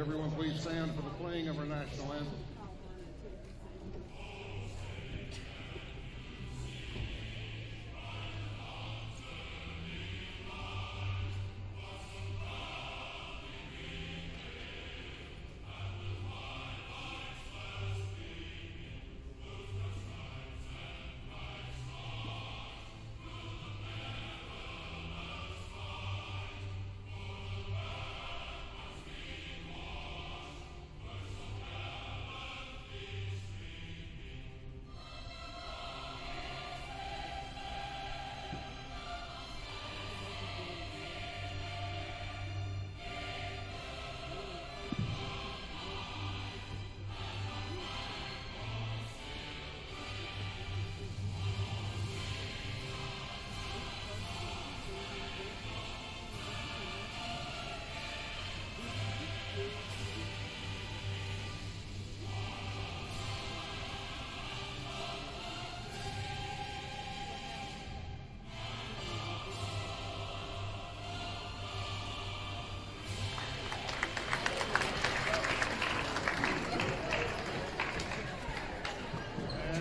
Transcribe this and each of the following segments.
everyone please stand for the playing of our national anthem.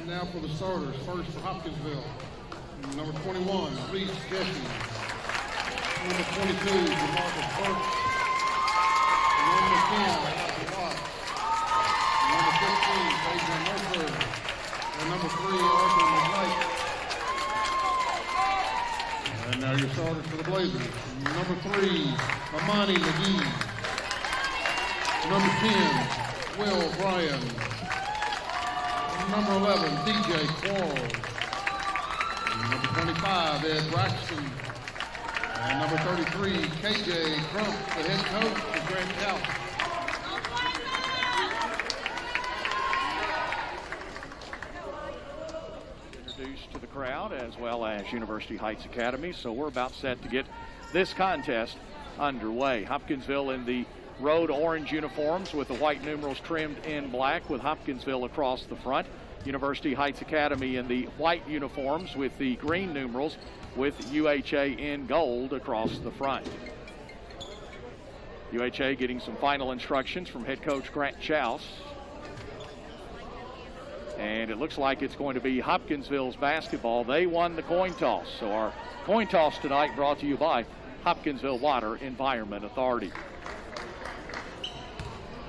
Now for the starters. First for Hopkinsville, number 21, Reese Jesse. Number 22, DeMarcus Burks. Number 10, Elijah Watts. Number 15, Adrian Mercer. And number 3, Arthur McKnight. And now your starters for the Blazers. Number 3, Amani McGee. Number 10, Will Bryan. Number 11, DJ Quarles. Number 25, Ed Braxton. And number 33, KJ Crump, the head coach of Grant County. Introduced to the crowd as well as University Heights Academy. So we're about set to get this contest underway. Hopkinsville in the road orange uniforms with the white numerals trimmed in black with Hopkinsville across the front. University Heights Academy in the white uniforms with the green numerals with UHA in gold across the front. UHA getting some final instructions from head coach Grant Chouse. And it looks like it's going to be Hopkinsville's basketball. They won the coin toss. So our coin toss tonight brought to you by Hopkinsville Water Environment Authority.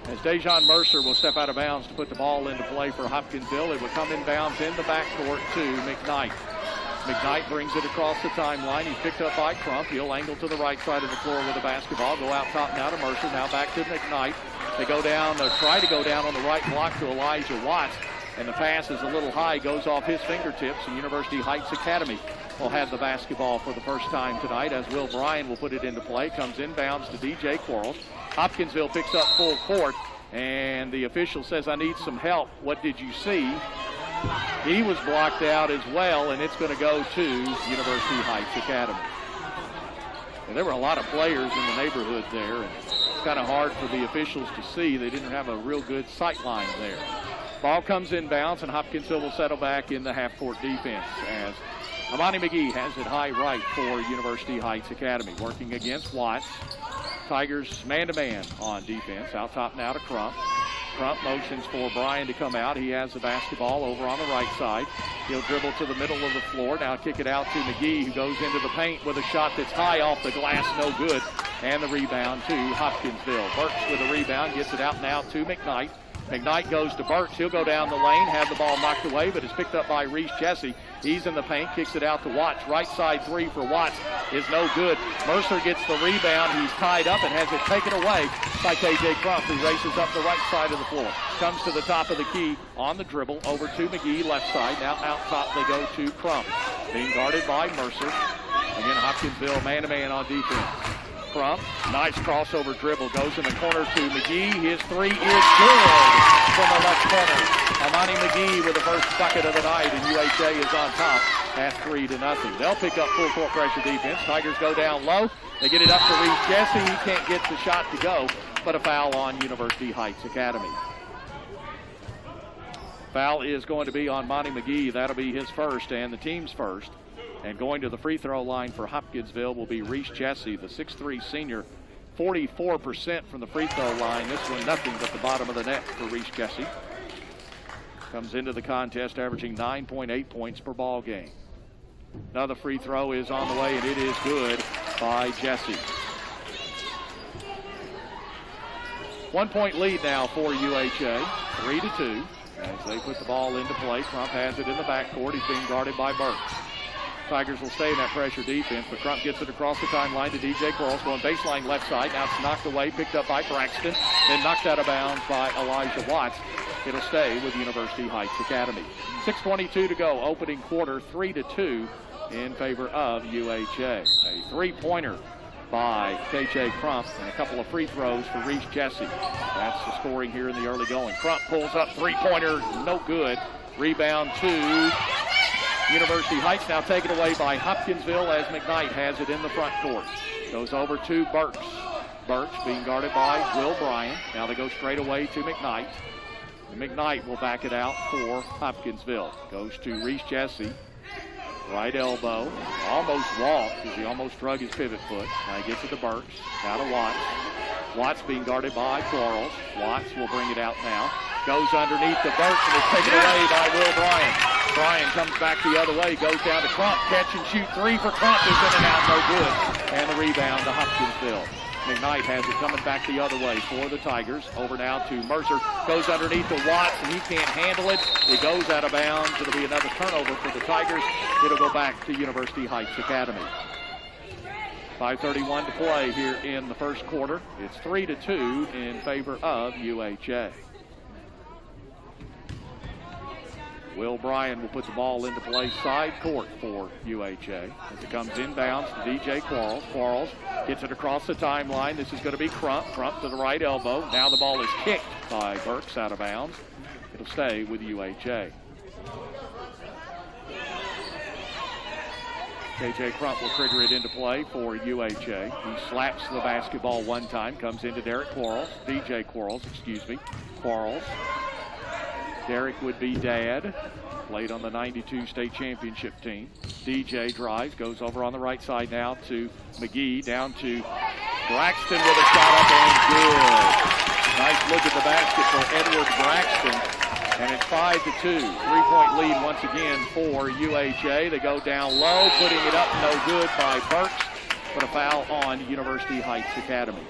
As Dejon Mercer will step out of bounds to put the ball into play for Hopkinsville, it will come inbounds in the backcourt to McKnight. McKnight brings it across the timeline. He's picked up by Crump. He'll angle to the right side of the floor with the basketball. Go out top now to Mercer. Now back to McKnight. They go down, try to go down on the right block to Elijah Watts. And the pass is a little high, goes off his fingertips. And University Heights Academy will have the basketball for the first time tonight as Will Bryan will put it into play. Comes inbounds to DJ Quarles. Hopkinsville picks up full court, and the official says, I need some help. What did you see? He was blocked out as well, and it's going to go to University Heights Academy. And there were a lot of players in the neighborhood there, and it's kind of hard for the officials to see. They didn't have a real good sight line there. Ball comes inbounds, and Hopkinsville will settle back in the half-court defense as Amani McGee has it high right for University Heights Academy. Working against Watts. Tigers man-to-man on defense. Out top now to Crump. Crump motions for Bryan to come out. He has the basketball over on the right side. He'll dribble to the middle of the floor. Now kick it out to McGee, who goes into the paint with a shot that's high off the glass, no good. And the rebound to Hopkinsville. Burks with a rebound, gets it out now to McKnight. McKnight goes to Burks. He'll go down the lane, have the ball knocked away, but it's picked up by Reese Jesse. He's in the paint, kicks it out to Watts. Right side three for Watts is no good. Mercer gets the rebound. He's tied up and has it taken away by KJ Crump, who races up the right side of the floor. Comes to the top of the key on the dribble, over to McGee, left side. Now out top they go to Crump. Being guarded by Mercer. Again, Hopkinsville man-to-man on defense. Crump, nice crossover dribble, goes in the corner to McGee. His three is good from the left corner. Amani McGee with the first bucket of the night, and UHA is on top at 3-0. They'll pick up full court pressure defense. Tigers go down low. They get it up to Reese Jesse. He can't get the shot to go, but a foul on University Heights Academy. Foul is going to be on Monty McGee. That'll be his first and the team's first. And going to the free throw line for Hopkinsville will be Reese Jesse, the 6'3 senior 44% from the free throw line. This one nothing but the bottom of the net for Reese Jesse. Comes into the contest averaging 9.8 points per ball game. Another free throw is on the way, and it is good by Jesse. 1 point lead now for UHA, 3-2. As they put the ball into play, Crump has it in the backcourt. He's being guarded by Burks. Tigers will stay in that pressure defense, but Crump gets it across the timeline to DJ Quarles, going baseline left side. Now it's knocked away, picked up by Braxton, then knocked out of bounds by Elijah Watts. It'll stay with University Heights Academy. 6:22 to go, opening quarter, 3-2 in favor of UHA. A three-pointer by KJ Crump and a couple of free throws for Reese Jesse. That's the scoring here in the early going. Crump pulls up, three-pointer, no good. Rebound to University Heights, now taken away by Hopkinsville as McKnight has it in the front court. Goes over to Burks. Burks being guarded by Will Bryan. Now they go straight away to McKnight. And McKnight will back it out for Hopkinsville. Goes to Reese Jesse. Right elbow. Almost walked because he almost drug his pivot foot. Now he gets it to Burks. Now to Watts. Watts being guarded by Quarles. Watts will bring it out now. Goes underneath the Burks and is taken away by Will Bryan. Bryan comes back the other way, goes down to Crump. Catch and shoot three for Crump is in and out, no good. And the rebound to Hopkinsville. McKnight has it coming back the other way for the Tigers. Over now to Mercer. Goes underneath to Watts, and he can't handle it. It goes out of bounds. It'll be another turnover for the Tigers. It'll go back to University Heights Academy. 5:31 to play here in the first quarter. It's 3-2 in favor of UHA. Will Bryan will put the ball into play side court for UHA as it comes inbounds to DJ Quarles. Quarles gets it across the timeline. This is going to be Crump. Crump to the right elbow. Now the ball is kicked by Burks out of bounds. It'll stay with UHA. KJ Crump will trigger it into play for UHA. He slaps the basketball one time, comes into DJ Quarles. Quarles. Derek would be dad, played on the 92 state championship team. DJ drives, goes over on the right side now to McGee, down to Braxton with a shot up and good. Nice look at the basket for Edward Braxton, and it's 5-2. Three-point lead once again for UHA. They go down low, putting it up, no good by Burks, but a foul on University Heights Academy.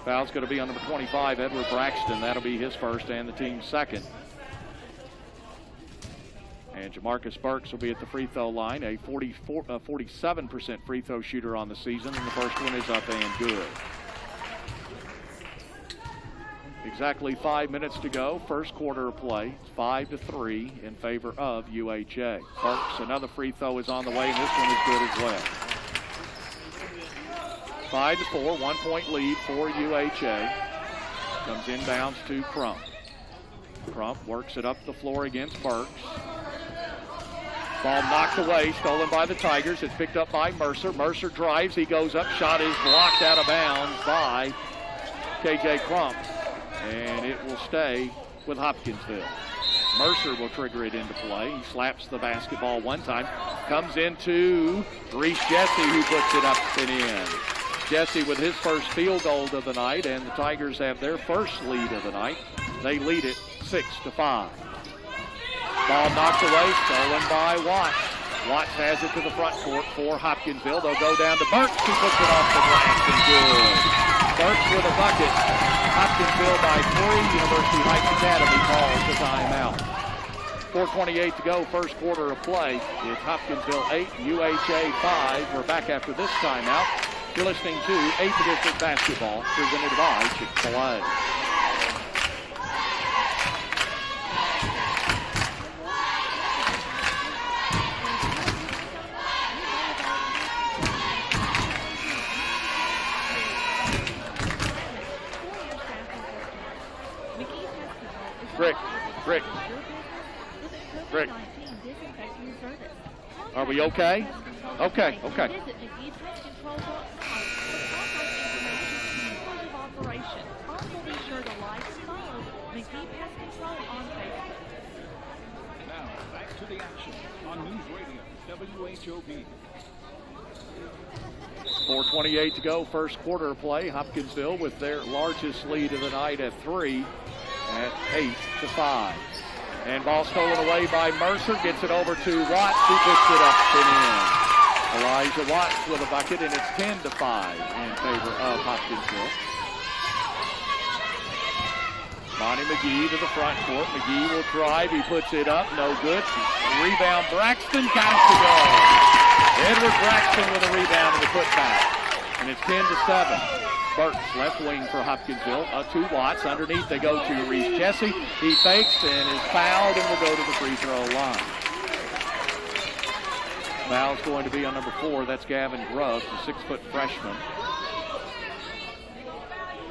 Foul's going to be on number 25, Edward Braxton. That'll be his first and the team's second. And Jamarcus Burks will be at the free throw line, a 47% free throw shooter on the season, and the first one is up and good. Exactly 5 minutes to go, first quarter of play. 5-3 in favor of UHA. Burks, another free throw is on the way, and this one is good as well. 5-4, 1 point lead for UHA. Comes inbounds to Crump. Crump works it up the floor against Burks. Ball knocked away, stolen by the Tigers. It's picked up by Mercer. Mercer drives, he goes up, shot is blocked out of bounds by KJ Crump. And it will stay with Hopkinsville. Mercer will trigger it into play. He slaps the basketball one time. Comes into Reese Jesse, who puts it up and in. Jesse with his first field goal of the night, and the Tigers have their first lead of the night. They lead it 6-5. Ball knocked away, stolen by Watts. Watts has it to the front court for Hopkinsville. They'll go down to Burks, who puts it off the glass and good. Burks with a bucket. Hopkinsville by 3. University Heights Academy calls the timeout. 4:28 to go, first quarter of play. It's Hopkinsville 8, UHA 5. We're back after this timeout. You're listening to 8th District Basketball, presented by Chick-fil-A. Rick. Are we okay? Okay. Now, back to the action on News Radio, WHOP. 4:28 to go, first quarter of play. Hopkinsville with their largest lead of the night at 3 at 8-5. And ball stolen away by Mercer. Gets it over to Watts. He picks it up and in. Elijah Watts with a bucket, and it's 10-5 in favor of Hopkinsville. Monty McGee to the front court. McGee will drive. He puts it up. No good. Rebound. Braxton counts to go. Edward Braxton with a rebound and the putback. And it's 10-7. Burks, left wing for Hopkinsville. To Watts. Underneath they go to Reese Jesse. He fakes and is fouled and will go to the free throw line. Foul's going to be on number 4. That's Gavin Grubb, the 6-foot freshman.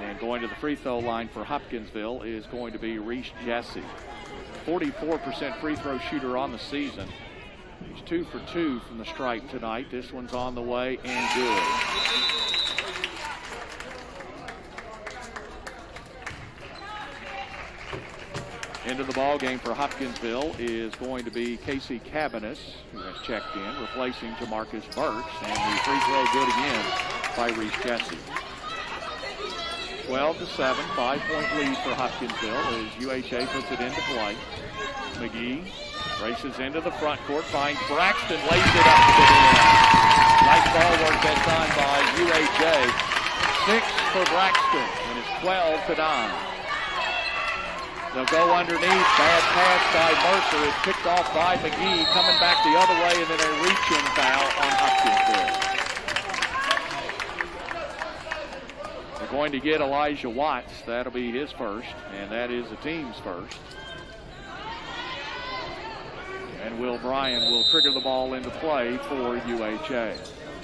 And going to the free throw line for Hopkinsville is going to be Reese Jesse. 44% free throw shooter on the season. He's 2 for 2 from the stripe tonight. This one's on the way and good. Into the ball game for Hopkinsville is going to be Casey Cabanis, who has checked in, replacing Jamarcus Burks. And the free throw good again by Reese Jesse. 12-7, 5-point lead for Hopkinsville as UHA puts it into play. McGee races into the front court, finds Braxton, lays it up to the end. Nice ball work that time by UHA. 6 for Braxton, and it's 12-9. They'll go underneath. Bad pass by Mercer. It's picked off by McGee, coming back the other way, and then a reach-in foul on Hopkinsville. They're going to get Elijah Watts. That'll be his first, and that is the team's first. And Will Bryan will trigger the ball into play for UHA.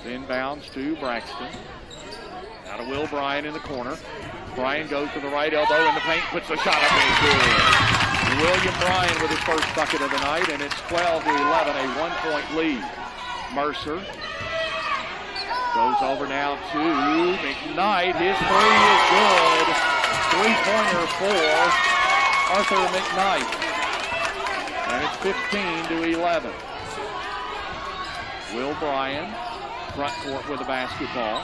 Inbounds to Braxton. Now to Will Bryan in the corner. Bryan goes to the right elbow in the paint, puts the shot up and good. William Bryan with his first bucket of the night, and it's 12-11, a 1-point lead. Mercer goes over now to McKnight. His three is good. Three-pointer for Arthur McKnight. And it's 15-11. Will Bryan, front court with the basketball.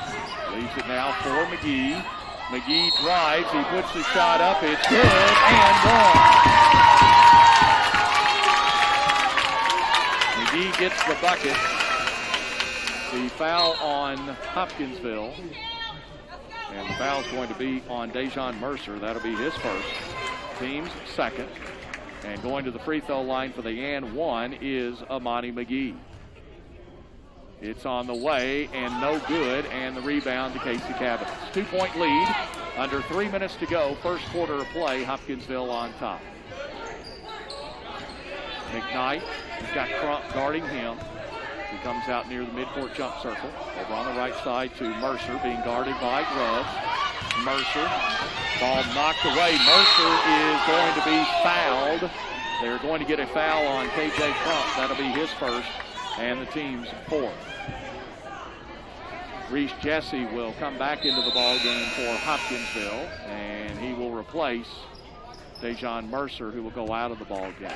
Leaves it now for McGee. McGee drives, he puts the shot up, it's good, and one. McGee gets the bucket. The foul on Hopkinsville. And the foul's going to be on Dejon Mercer. That'll be his first. Team's second. And going to the free throw line for the and one is Amani McGee. It's on the way and no good, and the rebound to Casey Cabanis. 2-point lead, under 3 minutes to go. First quarter of play, Hopkinsville on top. McKnight has got Crump guarding him. He comes out near the midcourt jump circle. Over on the right side to Mercer, being guarded by Grubbs. Mercer, ball knocked away. Mercer is going to be fouled. They're going to get a foul on KJ Crump. That'll be his first and the team's fourth. Reese Jesse will come back into the ball game for Hopkinsville, and he will replace Dejon Mercer, who will go out of the ball game.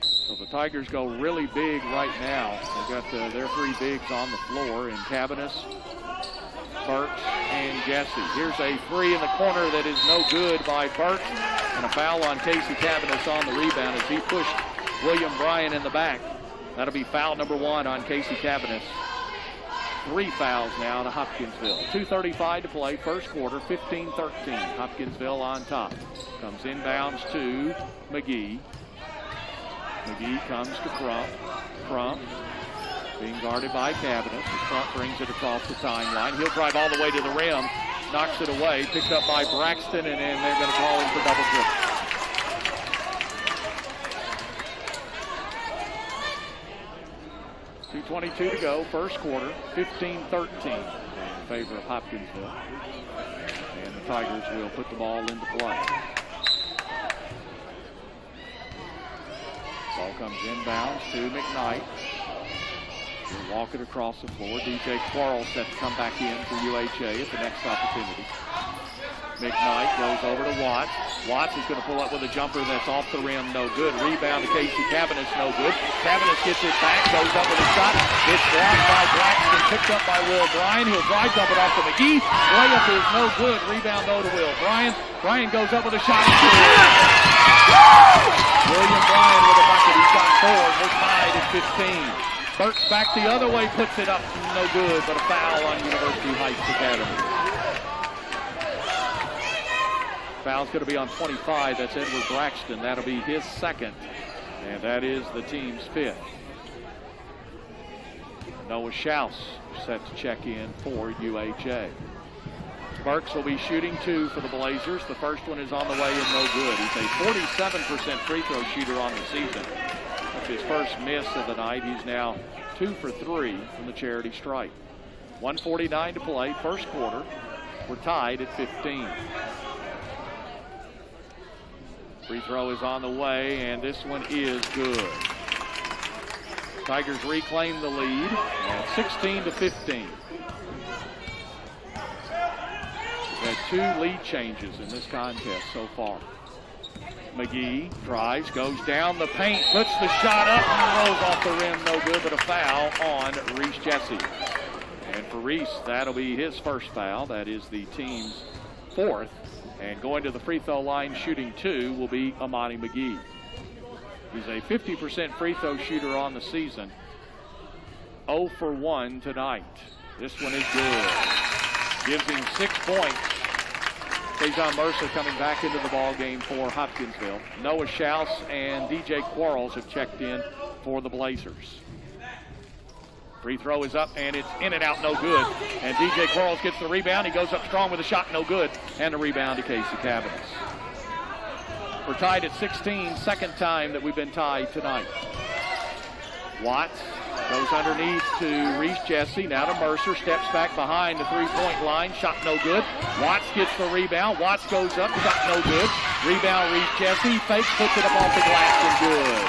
So the Tigers go really big right now. They've got their three bigs on the floor in Cabanis, Burks, and Jesse. Here's a three in the corner that is no good by Burks, and a foul on Casey Cabanis on the rebound as he pushed William Bryan in the back. That'll be foul number one on Casey Cabanis. 3 fouls now to Hopkinsville. 2:35 to play, first quarter, 15-13. Hopkinsville on top. Comes inbounds to McGee. McGee comes to Crump. Crump being guarded by Cabanis. Crump brings it across the timeline. He'll drive all the way to the rim. Knocks it away. Picked up by Braxton, and then they're going to call him for double dribble. 2:22 to go, first quarter, 15-13 in favor of Hopkinsville. And the Tigers will put the ball into play. Ball comes inbounds to McKnight. He'll walk it across the floor. DJ Quarles set to come back in for UHA at the next opportunity. McKnight goes over to Watts. Watts is going to pull up with a jumper that's off the rim, no good. Rebound to Casey Cabinets, no good. Cabinets gets it back, goes up with a shot. It's blocked by Braxton, picked up by Will Bryan. He'll drive dump it off to McGee. Layup is no good. Rebound though to Will Bryan. Bryan goes up with a shot. William Bryan with a bucket. He's got 4. We're tied at 15. Burks back the other way, puts it up, no good, but a foul on University Heights Academy. Foul's going to be on 25. That's Edward Braxton. That'll be his second, and that is the team's 5th. Noah Schaus set to check in for UHA. Burks will be shooting 2 for the Blazers. The first one is on the way and no good. He's a 47% free throw shooter on the season. That's his first miss of the night. He's now 2 for 3 from the charity stripe. 1:49 to play, first quarter. We're tied at 15. Free throw is on the way, and this one is good. Tigers reclaim the lead at 16-15. We've had 2 lead changes in this contest so far. McGee drives, goes down the paint, puts the shot up, and rolls off the rim, no good, but a foul on Reese Jesse. And for Reese, that'll be his first foul. That is the team's 4th. And going to the free throw line shooting 2 will be Amani McGee. He's a 50% free throw shooter on the season. 0 for 1 tonight. This one is good. Gives him 6 points. Dejon Mercer coming back into the ball game for Hopkinsville. Noah Schaus and DJ Quarles have checked in for the Blazers. Free throw is up, and it's in and out, no good. And DJ Quarles gets the rebound. He goes up strong with a shot, no good. And a rebound to Casey Cabinets. We're tied at 16, second time that we've been tied tonight. Watts goes underneath to Reese Jesse, now to Mercer, steps back behind the three-point line, shot no good. Watts gets the rebound. Watts goes up, shot no good. Rebound, Reese Jesse, fakes, puts it up off the glass, and good.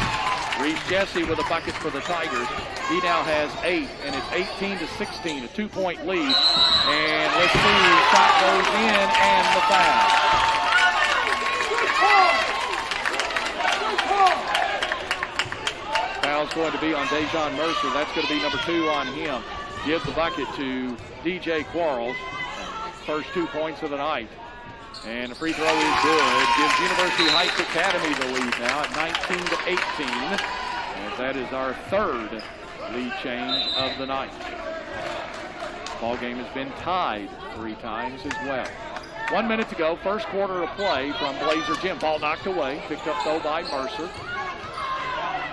Reese Jesse with a bucket for the Tigers. He now has 8, and it's 18-16, a 2-point lead. And let's see, shot goes in, and the foul. Foul's going to be on Dejon Mercer. That's going to be number 2 on him. Give the bucket to DJ Quarles. First 2 points of the night. And the free throw is good. Gives University Heights Academy the lead now at 19-18. And that is our 3rd lead change of the night. Ball game has been tied 3 times as well. 1 minute to go. First quarter of play from Blazer Gym. Ball knocked away. Picked up though by Mercer.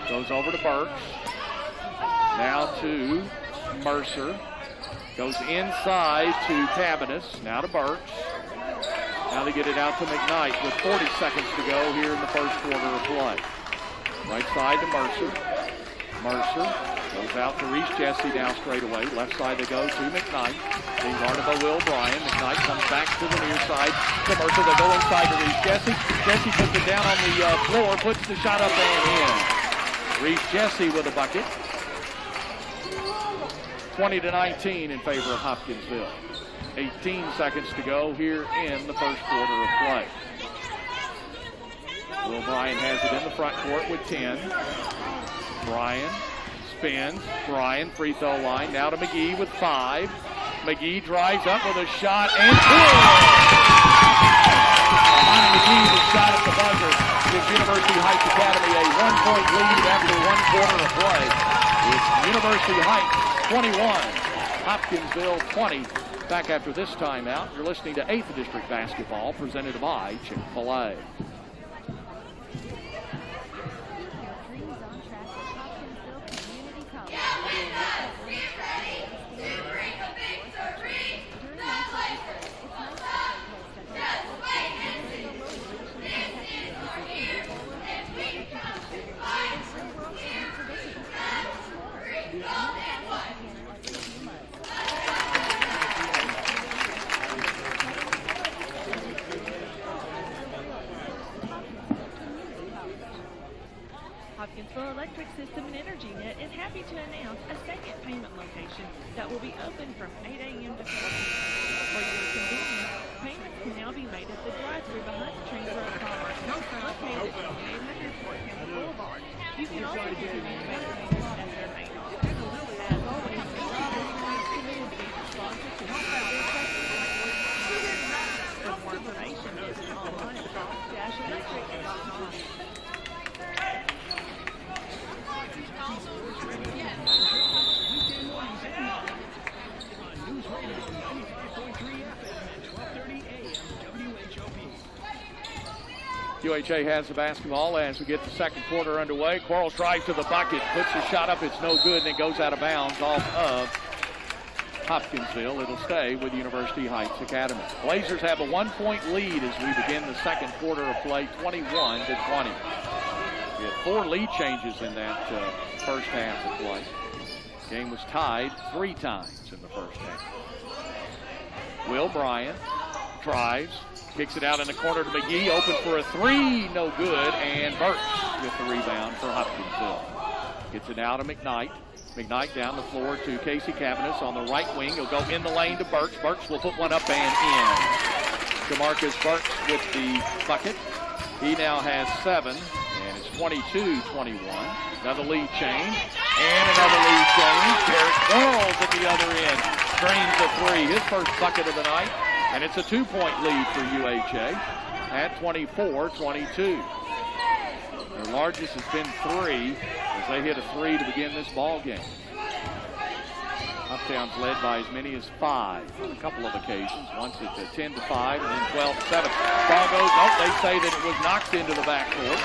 Goes over to Burks. Now to Mercer. Goes inside to Cabinets. Now to Burks. Now they get it out to McKnight with 40 seconds to go here in the first quarter of play. Right side to Mercer. Mercer goes out to Reese Jesse now straight away. Left side they go to McKnight. Being guarded by Will Bryan. McKnight comes back to the near side to Mercer. They go inside to Reese Jesse. Jesse puts it down on the floor, puts the shot up and in. Reese Jesse with a bucket. 20-19 in favor of Hopkinsville. 18 seconds to go here in the first quarter of play. Will Bryan has it in the front court with 10. Bryan spins. Bryan, free throw line. Now to McGee with 5. McGee drives up with a shot and good! Amani McGee with a shot at the buzzer gives University Heights Academy a 1-point lead after 1 quarter of play. It's University Heights 21, Hopkinsville 20. Back after this timeout, you're listening to 8th District Basketball presented by Chick-fil-A. Hopkinsville Electric System and Energy Net is happy to announce a second payment location that will be open from 8 a.m. to 4 p.m. For your convenience, payments can now be made at UHA has the basketball as we get the second quarter underway. Quarles drives to the bucket, puts his shot up. It's no good, and it goes out of bounds off of Hopkinsville. It'll stay with University Heights Academy. Blazers have a 1-point lead as we begin the second quarter of play, 21-20. We had 4 lead changes in that first half of play. Game was tied 3 times in the first half. Will Bryant drives, kicks it out in the corner to McGee, open for a 3, no good, and Burks with the rebound for Hopkinsville. Gets it now to McKnight. McKnight down the floor to Casey Cavanis on the right wing. He'll go in the lane to Burks. Burks will put one up and in. DeMarcus Burks with the bucket. He now has 7, and it's 22-21. Another lead change, and another lead change. Garrett Quarles at the other end drains a 3, his first bucket of the night, and it's a 2-point lead for UHA at 24-22. Their largest has been 3 as they hit a 3 to begin this ball game. Uptown's led by as many as 5 on a couple of occasions. Once it's 10-5 and then 12-7. Ball goes, they say that it was knocked into the backcourt.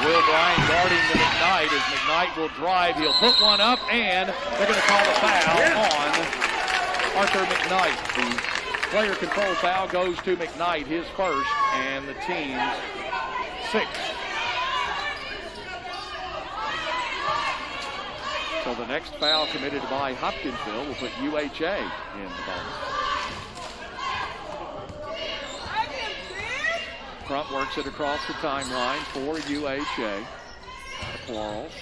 Will Bryan guarding the McKnight as McKnight will drive. He'll put one up, and they're going to call a foul on Arthur McKnight. The player control foul goes to McKnight, his first, and the team's 6th. So the next foul committed by Hopkinsville will put UHA in the bonus. Crump works it across the timeline for UHA. Quarles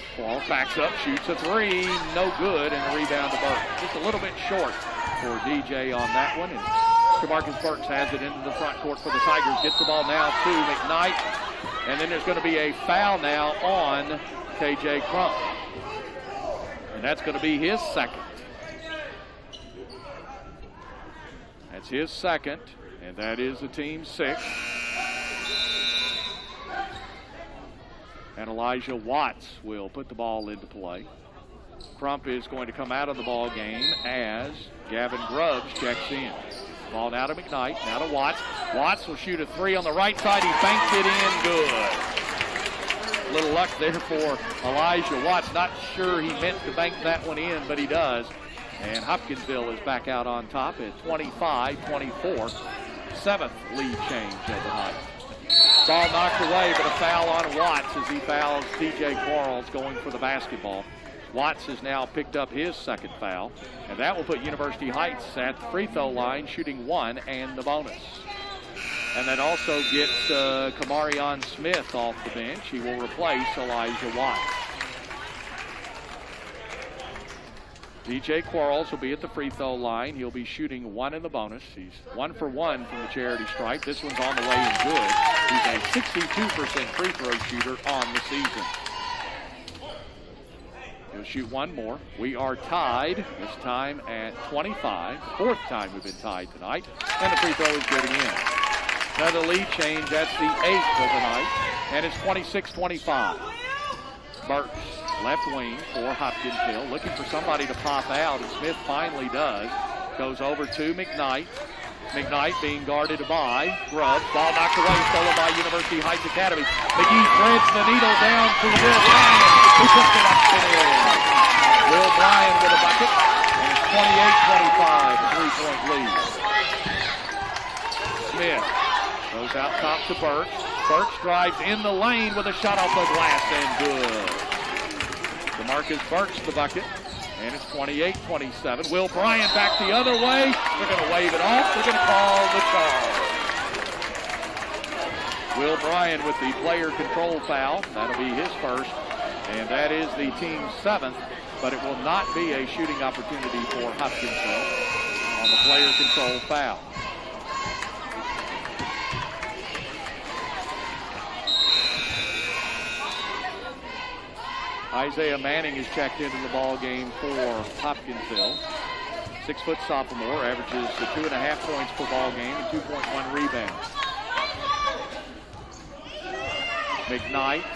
backs up, shoots a 3, no good, and the rebound to Burks. Just a little bit short for DJ on that one. And DeMarcus Burks has it into the front court for the Tigers. Gets the ball now to McKnight. And then there's going to be a foul now on KJ Crump. And that's going to be his second. That's his second, and that is the team's 6th. And Elijah Watts will put the ball into play. Crump is going to come out of the ball game as Gavin Grubbs checks in. Ball now to McKnight, now to Watts. Watts will shoot a 3 on the right side. He banks it in good. A little luck there for Elijah Watts. Not sure he meant to bank that one in, but he does. And Hopkinsville is back out on top at 25-24. 7th lead change of the night. Ball knocked away, but a foul on Watts as he fouls DJ Quarles going for the basketball. Watts has now picked up his 2nd foul, and that will put University Heights at the free throw line, shooting 1 and the bonus. And that also gets Kamarion Smith off the bench. He will replace Elijah Watts. DJ Quarles will be at the free throw line. He'll be shooting 1 in the bonus. He's 1 for 1 from the charity stripe. This one's on the way and good. He's a 62% free throw shooter on the season. He'll shoot 1 more. We are tied, this time at 25. 4th time we've been tied tonight. And the free throw is getting in. Another lead change, that's the 8th of the night, and it's 26-25. Burks, left wing for Hopkinsville, looking for somebody to pop out, and Smith finally does. Goes over to McKnight. McKnight being guarded by Grubbs. Ball knocked away, stolen by University Heights Academy. McGee threads the needle down to Will Bryan, who puts it up and in. Will Bryan with a bucket, and it's 28-25, a 3-point lead. Smith goes out top to Burks. Burks drives in the lane with a shot off the glass and good. DeMarcus Burks the bucket, and it's 28-27. Will Bryan back the other way. They're going to wave it off. They're going to call the charge. Will Bryan with the player control foul. That'll be his first, and that is the team's 7th, but it will not be a shooting opportunity for Hopkinsville on the player control foul. Isaiah Manning is checked into the ball game for Hopkinsville. 6-foot sophomore, averages 2.5 points per ball game and 2.1 rebounds. McKnight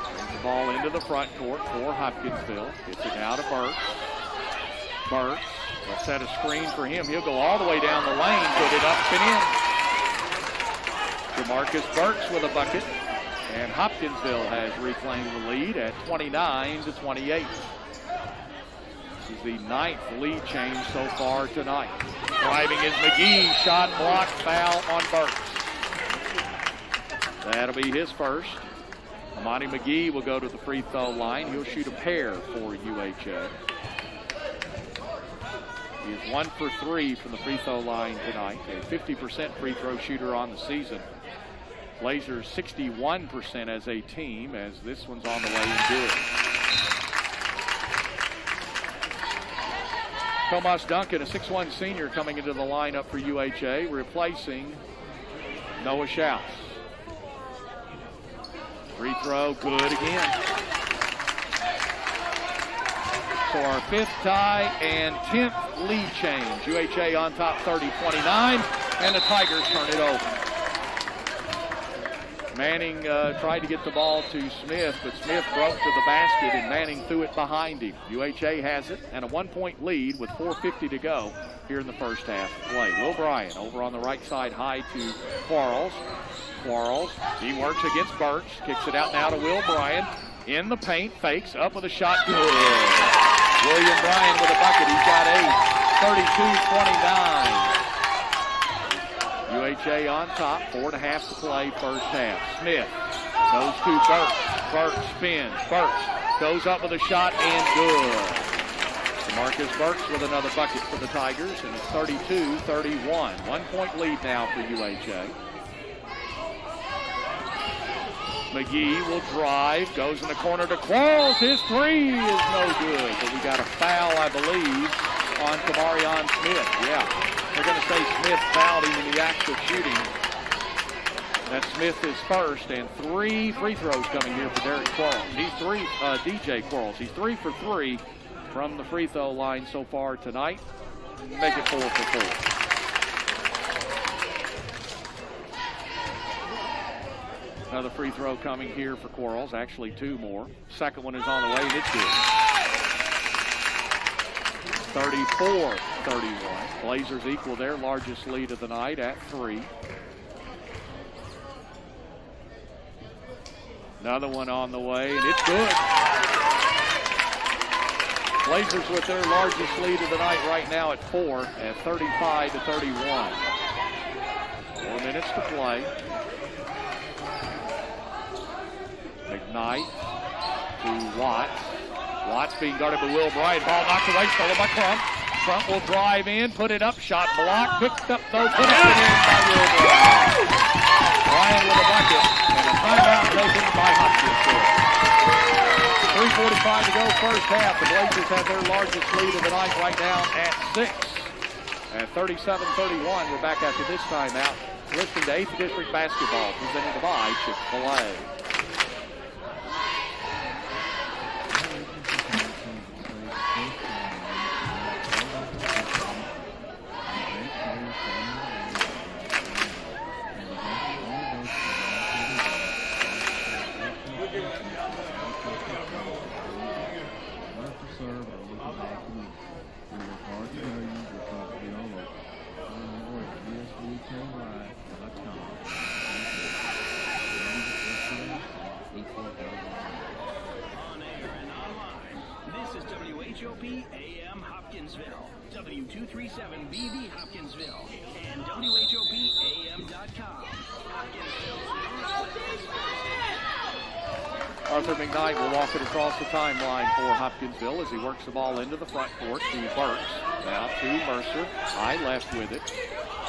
brings the ball into the front court for Hopkinsville. Gets it now to Burks. Burks, let's set a screen for him. He'll go all the way down the lane, put it up and in. DeMarcus Burks with a bucket. And Hopkinsville has reclaimed the lead at 29-28. This is the 9th lead change so far tonight. Driving is McGee. Shot blocked, foul on Burks. That'll be his first. Amani McGee will go to the free throw line. He'll shoot a pair for UHA. He is 1 for 3 from the free throw line tonight. A 50% free throw shooter on the season. Blazers 61% as a team, as this one's on the way and good. Tomas Duncan, a 6'1 senior, coming into the lineup for UHA, replacing Noah Schaus. Free throw, good again. So our 5th tie and 10th lead change. UHA on top 30-29, and the Tigers turn it over. Manning tried to get the ball to Smith, but Smith broke to the basket, and Manning threw it behind him. UHA has it, and a 1-point lead with 4:50 to go here in the first half of play. Will Bryan over on the right side, high to Quarles. Quarles, he works against Burks, kicks it out now to Will Bryan. In the paint, fakes, up with a shot, good. William Bryan with a bucket, he's got 8, 32-29. UHA on top, 4.5 to play first half. Smith goes to Burks. Burks spins. Burks goes up with a shot and good. DeMarcus Burks with another bucket for the Tigers, and it's 32-31. 1-point lead now for UHA. McGee will drive, goes in the corner to Quarles. His three is no good, but we got a foul, I believe, on Kamarion Smith. Yeah. They're going to say Smith fouled him in the act of shooting. That Smith is first, and 3 free throws coming here for Derek Quarles. He's DJ Quarles. He's 3 for 3 from the free throw line so far tonight. Make it 4 for 4. Another free throw coming here for Quarles. Actually, 2 more. Second one is on the way, and it's good. 34-31. Blazers equal their largest lead of the night at 3. Another one on the way, and it's good. Blazers with their largest lead of the night right now at 4 at 35-31. 4 minutes to play. McKnight to Watts. Watts being guarded by Will Bryan. Ball knocked away, stolen by Crump. Crump will drive in, put it up, shot blocked, picked up though, put it in by Will Bryan. Bryan with a bucket, and a timeout taken by Hopkinsville. 3:45 to go first half. The Blazers have their largest lead of the night right now at 6. At 37-31, we're back after this timeout. Listening to 8th District Basketball, presented by Chick-fil-A. AM Hopkinsville, W237BV Hopkinsville, and WHOPAM.com. Arthur McKnight will walk it across the timeline for Hopkinsville as he works the ball into the front court to Burks. Now to Mercer. High left with it.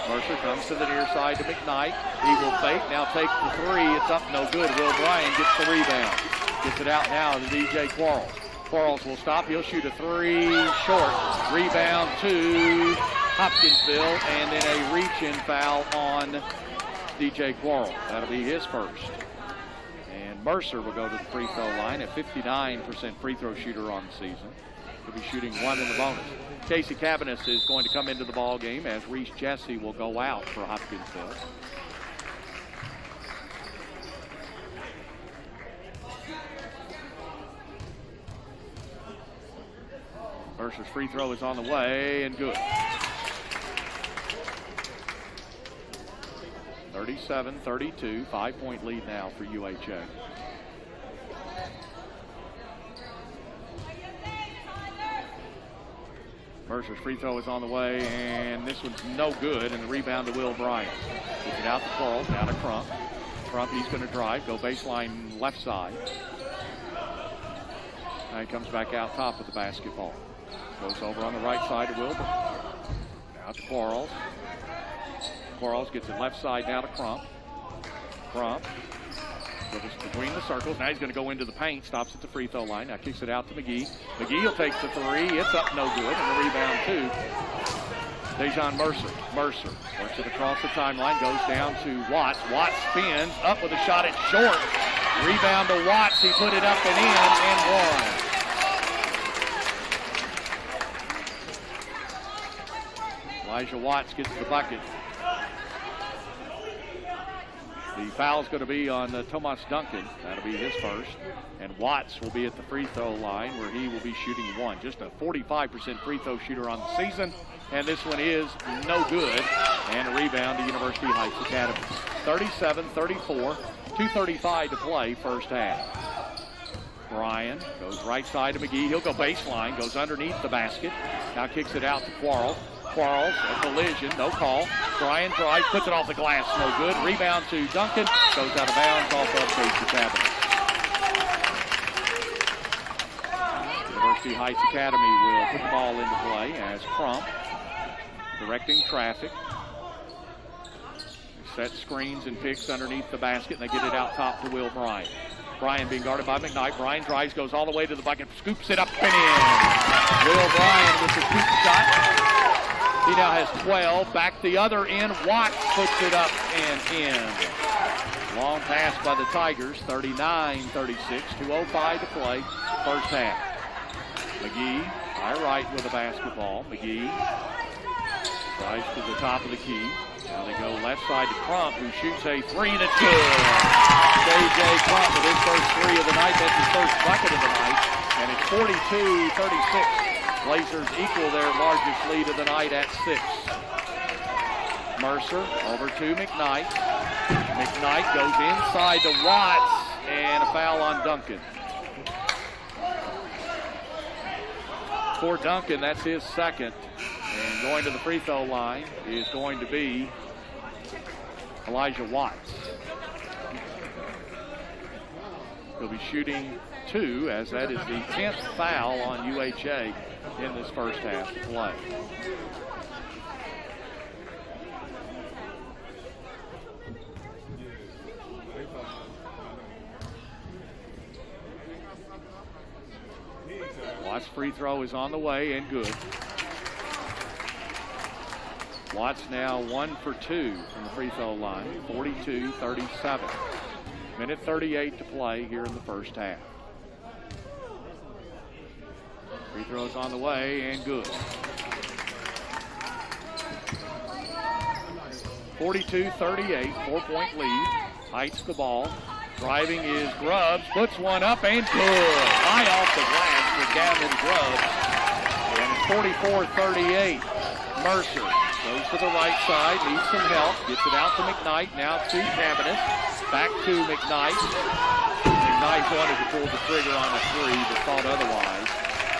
Mercer comes to the near side to McKnight. He will fake. Now take the 3. It's up, no good. Will Bryan gets the rebound. Gets it out now to DJ Quarles. Quarles will stop. He'll shoot a 3 short. Rebound to Hopkinsville, and then a reach-in foul on DJ Quarles. That'll be his first. And Mercer will go to the free throw line at 59% free throw shooter on the season. He'll be shooting 1 in the bonus. Casey Cabanis is going to come into the ball game as Reese Jesse will go out for Hopkinsville. Mercer's free throw is on the way and good. 37-32, 5-point lead now for UHA. Mercer's free throw is on the way, and this one's no good, and the rebound to Will Bryant. Gets it out to Quarles, down to Crump. Crump, he's going to drive, go baseline left side. Now he comes back out top with the basketball. Goes over on the right side to Will Bryant. Now to Quarles. Quarles gets it left side down to Crump. Crump goes between the circles. Now he's going to go into the paint. Stops at the free throw line. Now kicks it out to McGee. McGee will take the three. It's up no good. And the rebound to Dejon Mercer. Mercer works it across the timeline. Goes down to Watts. Watts spins. Up with a shot. It's short. Rebound to Watts. He put it up and in and one. Elijah Watts gets the bucket. The foul's going to be on Tomas Duncan. That'll be his first. And Watts will be at the free throw line where he will be shooting one. Just a 45% free throw shooter on the season. And this one is no good. And a rebound to University Heights Academy. 37-34, 2:35 to play first half. Bryan goes right side to McGee. He'll go baseline, goes underneath the basket. Now kicks it out to Quarles. Quarles, a collision, no call. Bryan drives, puts it off the glass, no good. Rebound to Duncan, goes out of bounds off of Heights Academy. University Heights Academy will put the ball into play as Crump directing traffic. They set screens and picks underneath the basket, and they get it out top to Will Bryant. Bryan being guarded by McKnight. Bryan drives, goes all the way to the bucket, scoops it up and in. Will Bryant with the scoop shot. He now has 12. Back the other end. Watts puts it up and in. Long pass by the Tigers. 39-36. 2:05 to play. First half. McGee, high right with the basketball. McGee drives to the top of the key. Now they go left side to Crump, who shoots a three that's good. J.J. Crump with his first three of the night. That's his first bucket of the night. And it's 42-36. Blazers equal their largest lead of the night at 6. Mercer over to McKnight. McKnight goes inside to Watts, and a foul on Duncan. For Duncan, that's his second. And going to the free throw line is going to be Elijah Watts. He'll be shooting 2, as that is the 10th foul on UHA in this first half of play. Watts' free throw is on the way and good. Watts now 1 for 2 from the free throw line, 42-37. Minute 38 to play here in the first half. Free throws on the way and good. 42-38, 4-point lead. Heights the ball. Driving is Grubbs. Puts one up and good. High off the glass for Gavin Grubbs. And it's 44-38. Mercer goes to the right side. Needs some help. Gets it out to McKnight. Now to Cavanis. Back to McKnight. McKnight wanted to pull the trigger on a three, but thought otherwise.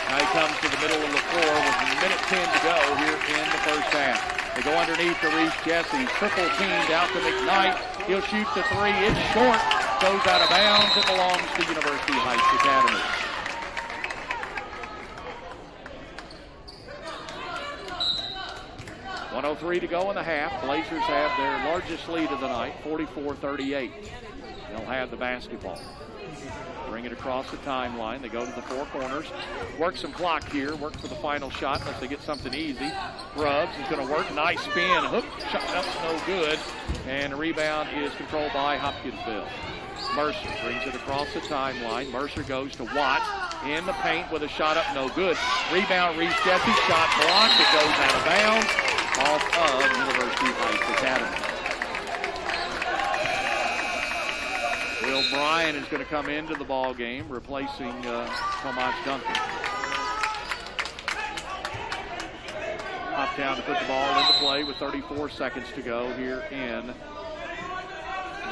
Now he comes to the middle of the floor with a minute 10 to go here in the first half. They go underneath to Reese Jesse. Triple teamed out to McKnight. He'll shoot the three. It's short. Goes out of bounds. It belongs to University Heights Academy. .103 to go in the half. Blazers have their largest lead of the night, 44-38. They'll have the basketball. Bring it across the timeline. They go to the four corners. Work some clock here. Work for the final shot unless they get something easy. Grubbs is going to work. Nice spin. Hook shot up, no good. And the rebound is controlled by Hopkinsville. Mercer brings it across the timeline. Mercer goes to Watts in the paint with a shot up, no good. Rebound, Reese Jesse. Shot blocked. It goes out of bounds off of University Heights Academy. Will Bryan is going to come into the ball game, replacing Tomas Duncan. Hoptown to put the ball into play with 34 seconds to go here in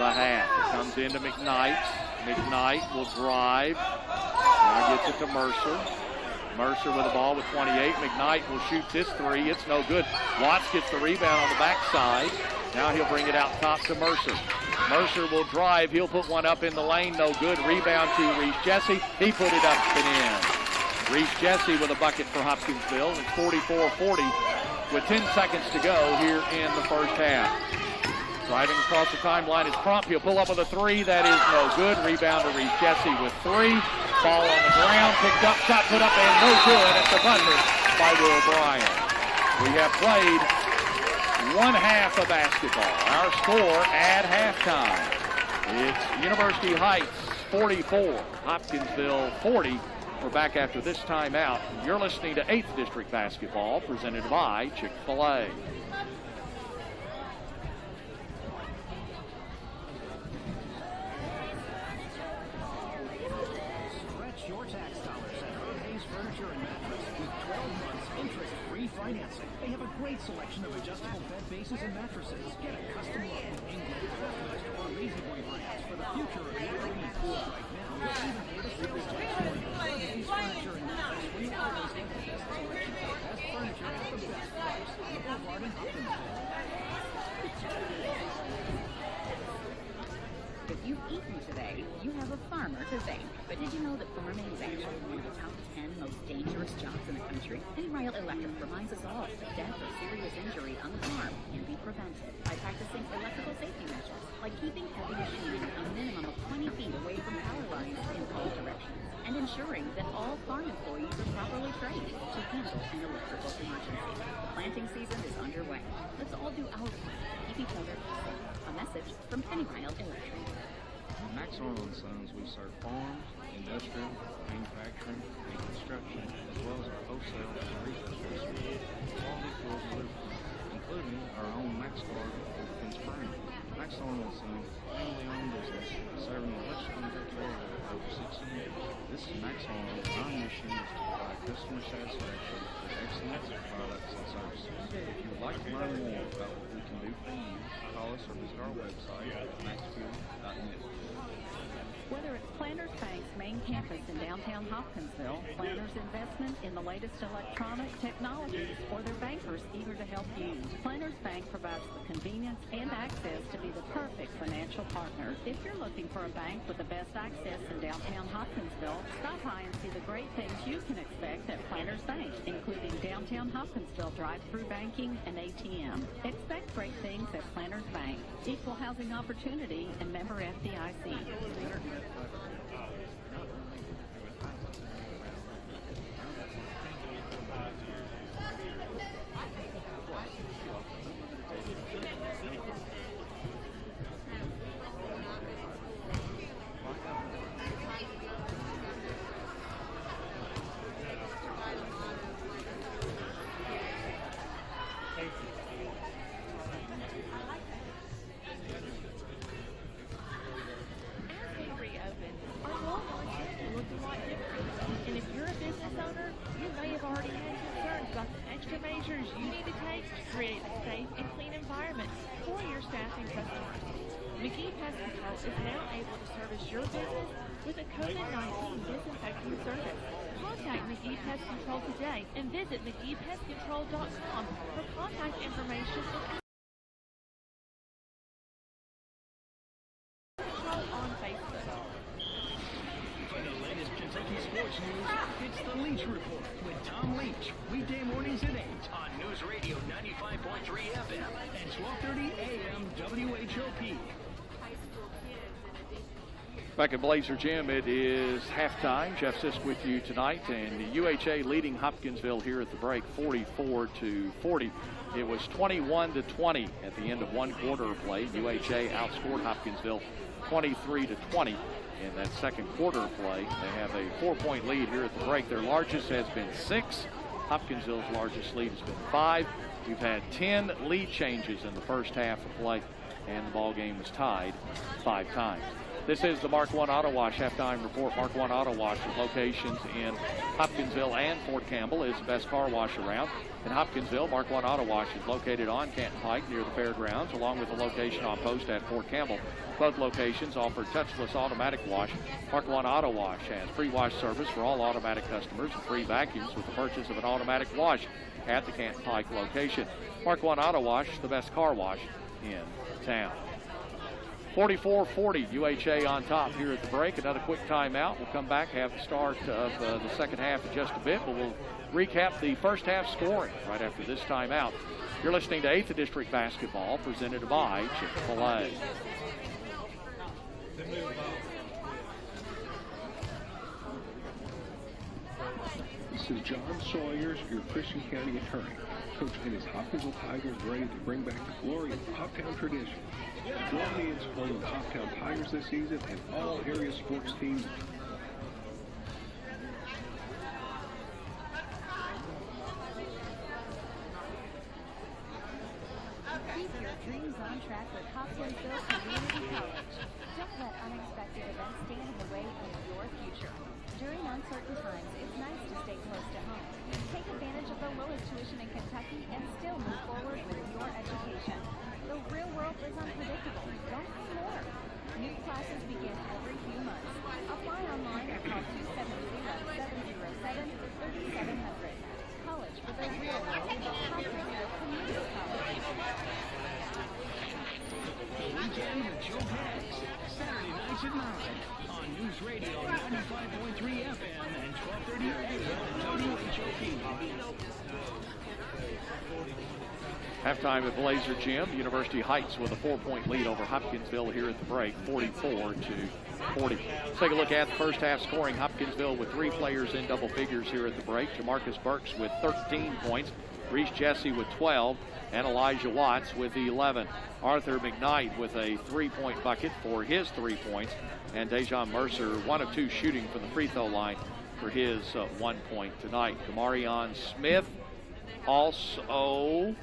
the half. It comes into McKnight. McKnight will drive. Now gets it to Mercer. Mercer with the ball with 28. McKnight will shoot this three. It's no good. Watts gets the rebound on the backside. Now he'll bring it out top to Mercer. Mercer will drive. He'll put one up in the lane. No good. Rebound to Reese Jesse. He put it up and in. Reese Jesse with a bucket for Hopkinsville. It's 44-40 with 10 seconds to go here in the first half. Driving across the timeline is Crump. He'll pull up with a three. That is no good. Rebound to Reese Jesse with three. Ball on the ground. Picked up. Shot put up and no good at the buzzer by Will Bryan. We have played one half of basketball. Our score at halftime. It's University Heights 44, Hopkinsville 40. We're back after this timeout. You're listening to 8th District Basketball presented by Chick-fil-A. Stretch your tax dollars at Hurricanes Furniture and Mattress with 12 months interest-free financing. They have a great selection of adjustable bed bases and mattresses. Get a custom look with England, customized or Lazy Boy brands for the future of your dream pool right now. Even pay the sales tax for it. Hurricanes Furniture and Mattress, we always get the best selection, the best furniture at the best price. Boulevard in Hopkinsville. If you've eaten today, you have a farmer to thank. But did you know that farming is actually one of the top 10 most dangerous jobs in the country? Pennyrile Electric reminds us all that death or serious injury on the farm can be prevented by practicing electrical safety measures, like keeping heavy machinery a minimum of 20 feet away from power lines in all directions, and ensuring that all farm employees are properly trained to handle an electrical emergency. The planting season is underway. Let's all do our part to keep each other safe. A message from Pennyrile Electric. Max Arnold & Sons, we serve farms, industrial, manufacturing, and construction, as well as our wholesale and retail customers. Quality tools and roofing, including our own Max Guard in Spring. Max Arnold & Sons, family-owned business, serving the Western area for over 60 years. This is Max Arnold, and our mission is to provide customer satisfaction with excellence in products and services. If you would like to learn more about what we can do for you, call us or visit our website at maxfuel.net. Whether it's Planters Bank's main campus in downtown Hopkinsville, Planters' investment in the latest electronic technologies, or their bankers eager to help you, Planters Bank provides the convenience and access to be the perfect financial partner. If you're looking for a bank with the best access in downtown Hopkinsville, stop by and see the great things you can expect at Planters Bank, including downtown Hopkinsville drive-through banking and ATM. Expect great things at Planters Bank. Equal housing opportunity and member FDIC. is now able to service your business with a COVID-19 disinfecting service. Contact McGee Pest Control today and visit McGeePestControl.com for contact information and on Facebook. For the latest Kentucky sports news, it's the Leach Report with Tom Leach. Weekday mornings at 8 on News Radio 95.3 FM and 12:30 AM WHOP. Back at Blazer Gym, it is halftime. Jeff Sisk with you tonight, and the UHA leading Hopkinsville here at the break, 44-40. It was 21-20 at the end of one quarter of play. UHA outscored Hopkinsville 23-20 in that second quarter of play. They have a 4-point lead here at the break. Their largest has been 6. Hopkinsville's largest lead has been 5. We've had 10 lead changes in the first half of play, and the ball game was tied 5 times. This is the Mark 1 Auto Wash halftime report. Mark 1 Auto Wash with locations in Hopkinsville and Fort Campbell is the best car wash around. In Hopkinsville, Mark 1 Auto Wash is located on Canton Pike near the fairgrounds, along with a location on post at Fort Campbell. Both locations offer touchless automatic wash. Mark 1 Auto Wash has free wash service for all automatic customers and free vacuums with the purchase of an automatic wash at the Canton Pike location. Mark 1 Auto Wash, the best car wash in town. 44-40, UHA on top here at the break. Another quick timeout. We'll come back, have the start of the second half in just a bit, but we'll recap the first half scoring right after this timeout. You're listening to 8th District Basketball, presented by Chick-fil-A. This is John Sawyers, your Christian County attorney. Coach and his Hopkinsville Tigers ready to bring back the glory of Hoptown tradition. Join me in supporting the Hoptown Tigers this season and all area sports teams. Keep your dreams on track with Hopkinsville Community College. Don't let unexpected events stand in the way of your future. During uncertain times, it's nice to stay close to home. Take advantage of the lowest tuition in Kentucky and still move forward with your education. The real world is unpredictable. Don't pay more. New classes begin every few months. Apply online or call 270-707-3700. College for the real world. Hopkinsville Community College. Weekend with Joe Pags, Saturday nights at 9 on News Radio 95.3 FM and 1230 AM WHOP. Halftime at Blazer Gym. University Heights with a 4-point lead over Hopkinsville here at the break, 44-40. Let's take a look at the first half scoring. Hopkinsville with 3 players in double figures here at the break. Jamarcus Burks with 13 points. Reese Jesse with 12. And Elijah Watts with 11. Arthur McKnight with a 3-point bucket for his 3 points. And Dejon Mercer, 1 of 2 shooting from the free throw line for his 1 point tonight. Kamarion Smith, also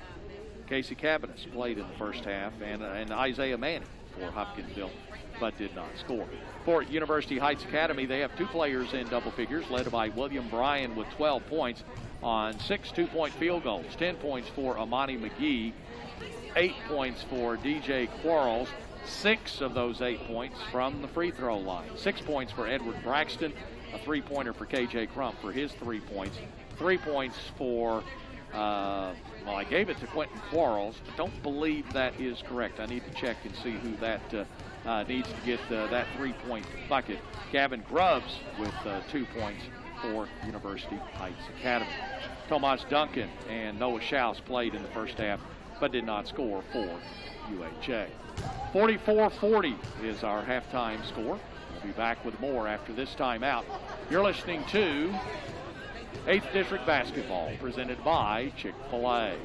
Casey Cabinets played in the first half, and Isaiah Manning for Hopkinsville, but did not score. For University Heights Academy, they have 2 players in double figures, led by William Bryan with 12 points on 6 2-point field goals. 10 points for Amani McGee, 8 points for DJ Quarles, 6 of those 8 points from the free throw line. 6 points for Edward Braxton, a 3-pointer for KJ Crump for his 3 points. 3 points for, I gave it to Quentin Quarles. I don't believe that is correct. I need to check and see who that needs to get that 3-point bucket. Gavin Grubbs with 2 points for University Heights Academy. Tomas Duncan and Noah Schaus played in the first half, but did not score for UHA. 44-40 is our halftime score. We'll be back with more after this timeout. You're listening to 8th District Basketball, presented by Chick-fil-A.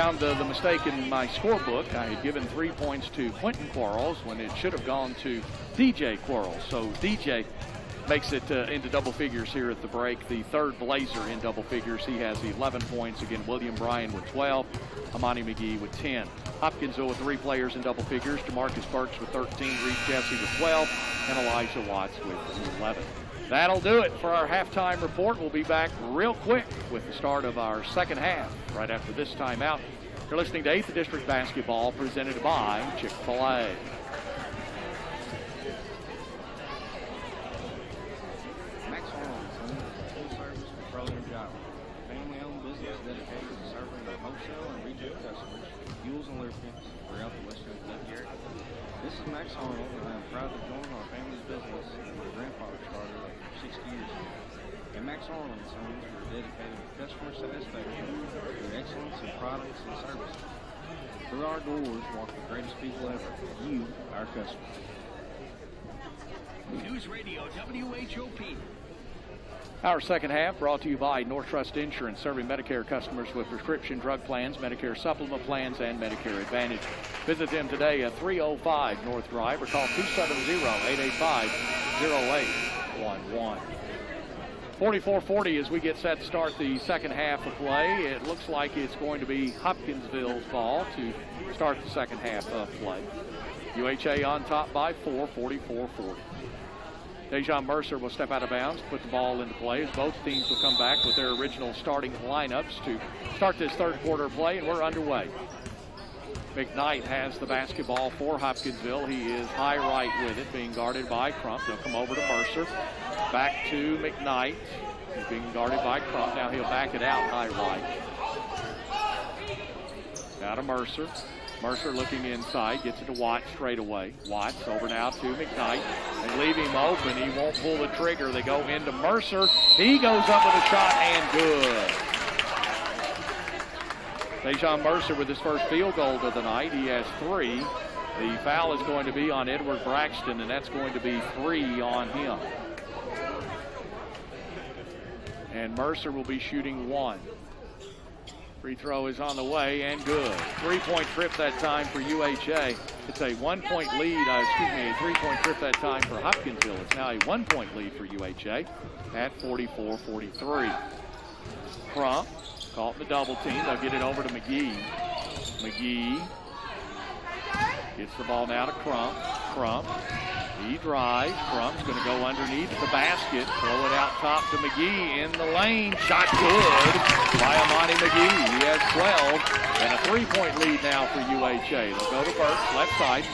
found the mistake in my scorebook. I had given 3 points to Quentin Quarles when it should have gone to DJ Quarles. So DJ makes it into double figures here at the break. The third Blazer in double figures. He has 11 points. Again, William Bryan with 12, Amani McGee with 10. Hopkinsville with 3 players in double figures. DeMarcus Burks with 13, Reed Jesse with 12, and Elijah Watts with 11. That'll do it for our halftime report. We'll be back real quick with the start of our second half right after this timeout. You're listening to 8th District Basketball presented by Chick-fil-A. Max Arnold, full-service petroleum job. Family-owned business dedicated to serving the wholesale and retail customers, fuels and lubricants throughout the western Kentucky area. This is Max Arnold, and I'm proud to join our family's business that my grandfather started 60 years ago. At Max Arnold & Sons, we're dedicated to customer satisfaction through excellence in products and services. Through our doors walk the greatest people ever, you, our customers. News Radio WHOP. Our second half brought to you by North Trust Insurance, serving Medicare customers with prescription drug plans, Medicare supplement plans, and Medicare Advantage. Visit them today at 305 North Drive or call 270-885-0811. 44-40 as we get set to start the second half of play. It looks like it's going to be Hopkinsville's ball to start the second half of play. UHA on top by 4, 44-40. Dejon Mercer will step out of bounds, put the ball into play as both teams will come back with their original starting lineups to start this third quarter of play, and we're underway. McKnight has the basketball for Hopkinsville. He is high right with it, being guarded by Crump. They'll come over to Mercer. Back to McKnight. He's being guarded by Crump. Now he'll back it out high right. Now to Mercer. Mercer looking inside, gets it to Watts straight away. Watts over now to McKnight. They leave him open. He won't pull the trigger. They go into Mercer. He goes up with a shot and good. Dejon Mercer with his first field goal of the night. He has 3. The foul is going to be on Edward Braxton, and that's going to be 3 on him. And Mercer will be shooting 1. Free throw is on the way and good. 3-point trip that time for UHA. It's a 1-point lead, a 3-point trip that time for Hopkinsville. It's now a 1-point lead for UHA at 44-43. Crump caught in the double team. They'll get it over to McGee. McGee gets the ball now to Crump. Crump, he drives. Crump's going to go underneath the basket. Throw it out top to McGee in the lane. Shot good by Amani McGee. He has 12 and a 3-point lead now for UHA. They'll go to Burks, left side.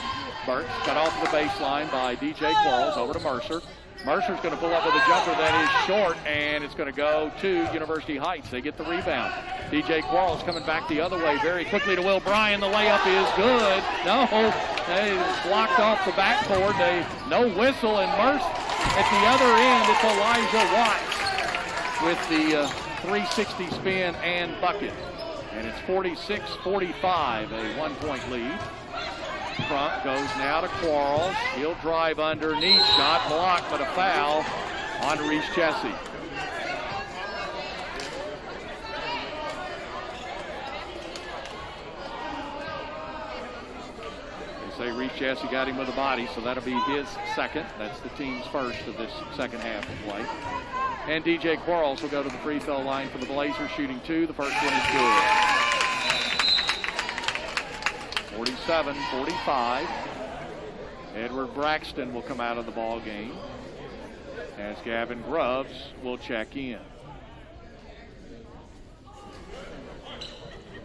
Burks cut off the baseline by DJ Quarles over to Mercer. Mercer's going to pull up with a jumper that is short, and it's going to go to University Heights. They get the rebound. DJ Quarles coming back the other way very quickly to Will Bryan. The layup is good. No, they blocked off the backboard. No whistle, and Mercer at the other end, it's Elijah Watts with the 360 spin and bucket. And it's 46-45, a 1-point lead. Crump goes now to Quarles. He'll drive underneath. Shot blocked, but a foul on Reese Jesse. They say Reese Jesse got him with a body, so that'll be his second. That's the team's first of this second half of play. And DJ Quarles will go to the free throw line for the Blazers, shooting 2. The first one is good. 47-45. Edward Braxton will come out of the ball game as Gavin Grubbs will check in.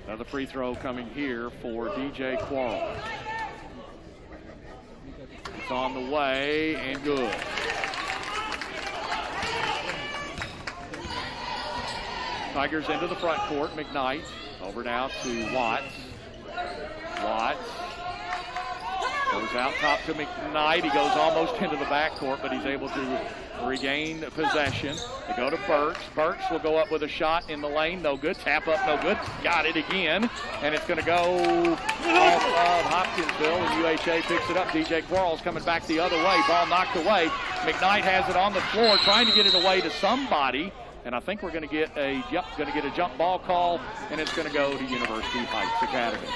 Another free throw coming here for DJ Quarles. It's on the way and good. Tigers into the front court. McKnight over now to Watts. Watts goes out top to McKnight. He goes almost into the backcourt, but he's able to regain possession. They go to Burks. Burks will go up with a shot in the lane. No good. Tap up, no good. Got it again. And it's going to go off of Hopkinsville, and UHA picks it up. DJ Quarles coming back the other way. Ball knocked away. McKnight has it on the floor, trying to get it away to somebody. And I think we're going to get a jump ball call, and it's going to go to University Heights Academy.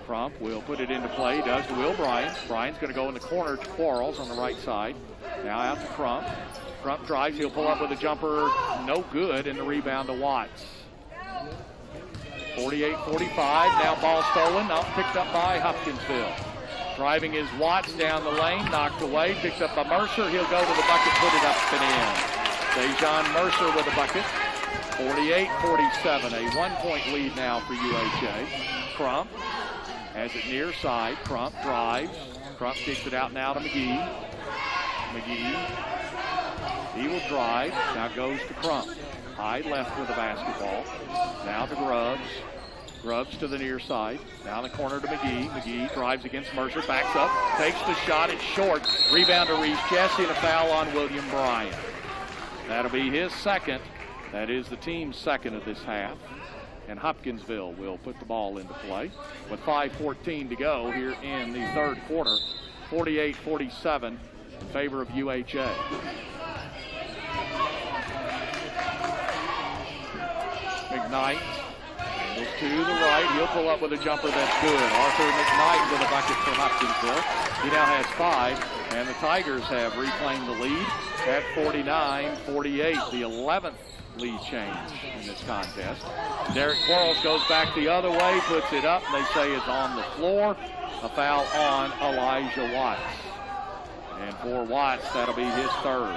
Crump will put it into play, does to Will Bryan. Bryan's going to go in the corner to Quarles on the right side. Now out to Crump. Crump drives, he'll pull up with a jumper, no good, and the rebound to Watts. 48-45, now ball stolen, now picked up by Hopkinsville. Driving is Watts down the lane, knocked away, picked up by Mercer. He'll go to the bucket, put it up and in. Dejon Mercer with a bucket. 48-47, a 1-point lead now for UHA. Crump has it near side. Crump drives. Crump kicks it out now to McGee. He will drive. Now goes to Crump. High left with the basketball. Now to Grubbs. Grubbs to the near side. Down the corner to McGee. McGee drives against Mercer. Backs up. Takes the shot. It's short. Rebound to Reese Jesse and a foul on William Bryan. That'll be his second. That is the team's second of this half. And Hopkinsville will put the ball into play with 5:14 to go here in the third quarter. 48-47 in favor of UHA. McKnight angles to the right. He'll pull up with a jumper that's good. Arthur McKnight with a bucket for Hopkinsville. He now has 5, and the Tigers have reclaimed the lead at 49-48, the 11th lead change in this contest. Derek Quarles goes back the other way, puts it up, and they say it's on the floor. A foul on Elijah Watts. And for Watts, that'll be his third.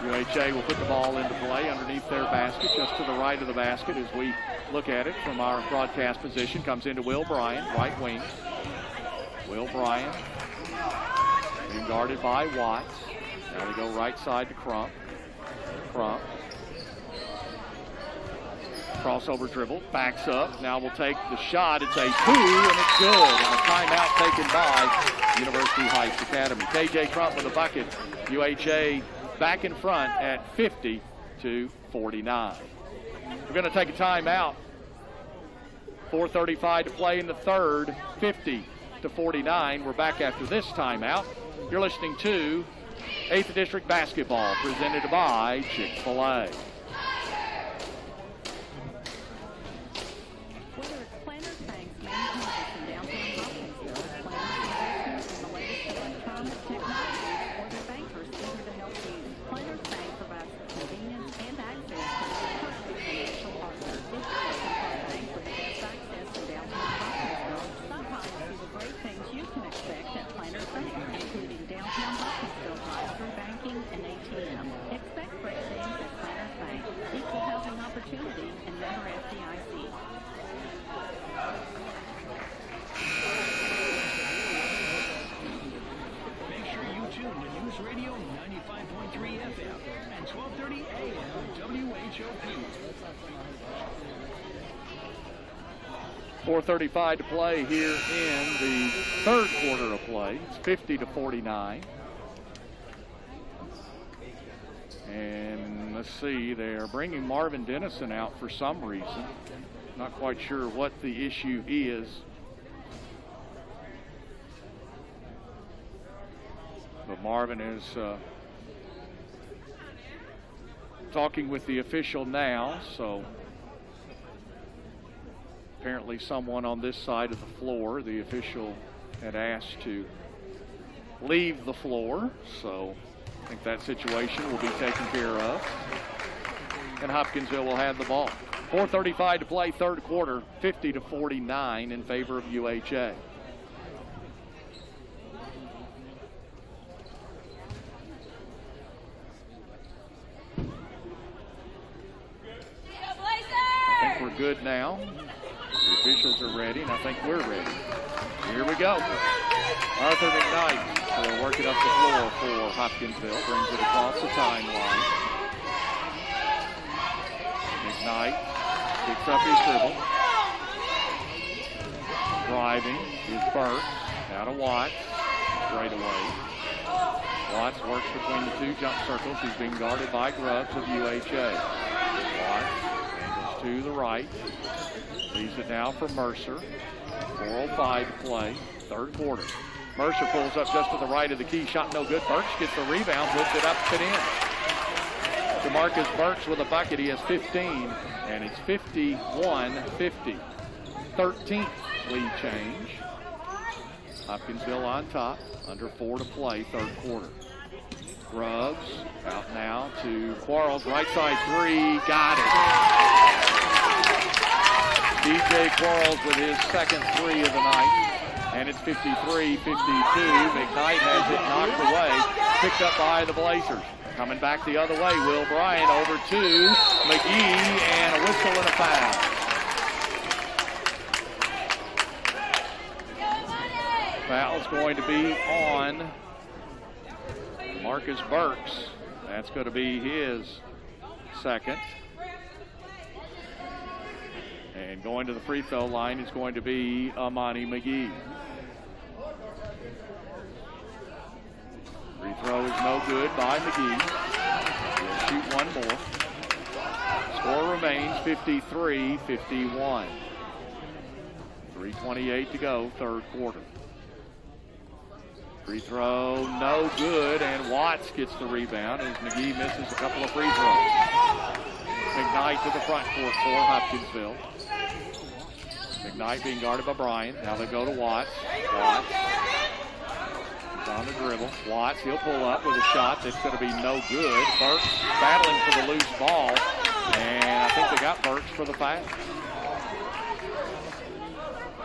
UHA will put the ball into play underneath their basket, just to the right of the basket as we look at it from our broadcast position. Comes into Will Bryan, right wing. Will Bryan being guarded by Watts. Now we go right side to Crump. Crump. Crossover dribble, backs up. Now we'll take the shot. It's a 2, and it's good. And a timeout taken by University Heights Academy. KJ Crump with a bucket. UHA back in front at 50-49. We're going to take a timeout. 4:35 to play in the third. 50-49. We're back after this timeout. You're listening to 8th District Basketball, presented by Chick-fil-A. Whether it's Planters Bank's main campus in downtown Hopkinsville, Planters investment in the latest electronic technologies, or their bankers eager to help you. Planters Bank provides the convenience and access to their trusted financial partner. If you're looking for a bank with the best access in downtown Hopkinsville, stop by and see the great things you can expect at Planters Bank, including downtown Hopkinsville drive-through banking and ATM. Expect great things at Planters Bank, equal housing opportunity, and member FDIC. Make sure you tune to News Radio 95.3 FM and 1230 AM WHOP. 4:35 to play here in the third quarter of play. It's 50-49. And let's see, they're bringing Marvin Dennison out for some reason. Not quite sure what the issue is. But Marvin is talking with the official now, so apparently someone on this side of the floor, the official had asked to leave the floor, so I think that situation will be taken care of. And Hopkinsville will have the ball. 4:35 to play, third quarter, 50-49 in favor of UHA. I think we're good now. The officials are ready, and I think we're ready. Here we go. Arthur McKnight will work it up the floor for Hopkinsville. Brings it across the timeline. McKnight picks up his dribble. Driving is Burke. Now to Watts. Straight away. Watts works between the two jump circles. He's being guarded by Grubbs of UHA. Watts angles to the right. Leaves it now for Mercer. 4:05 to play, third quarter. Mercer pulls up just to the right of the key. Shot no good. Burks gets the rebound, puts it up and in. DeMarcus Burks with a bucket. He has 15, and it's 51-50. 13th lead change. Hopkinsville on top. Under 4 to play, third quarter. Grubbs out now to Quarles. Right side three. Got it. DJ Quarles with his second three of the night. And it's 53-52. McKnight has it knocked away. Picked up by the Blazers. Coming back the other way. Will Bryant over to McGee. And a whistle and a foul. Foul's going to be on Marcus Burks. That's going to be his second. And going to the free throw line is going to be Amani McGee. Free throw is no good by McGee. He'll shoot one more. Score remains 53-51. 3:28 to go, third quarter. Free throw, no good, and Watts gets the rebound as McGee misses a couple of free throws. McKnight to the front court for Hopkinsville. McKnight being guarded by Bryant. Now they go to Watts. Watts is on the dribble. Watts, he'll pull up with a shot that's going to be no good. Burks battling for the loose ball, and I think they got Burks for the foul.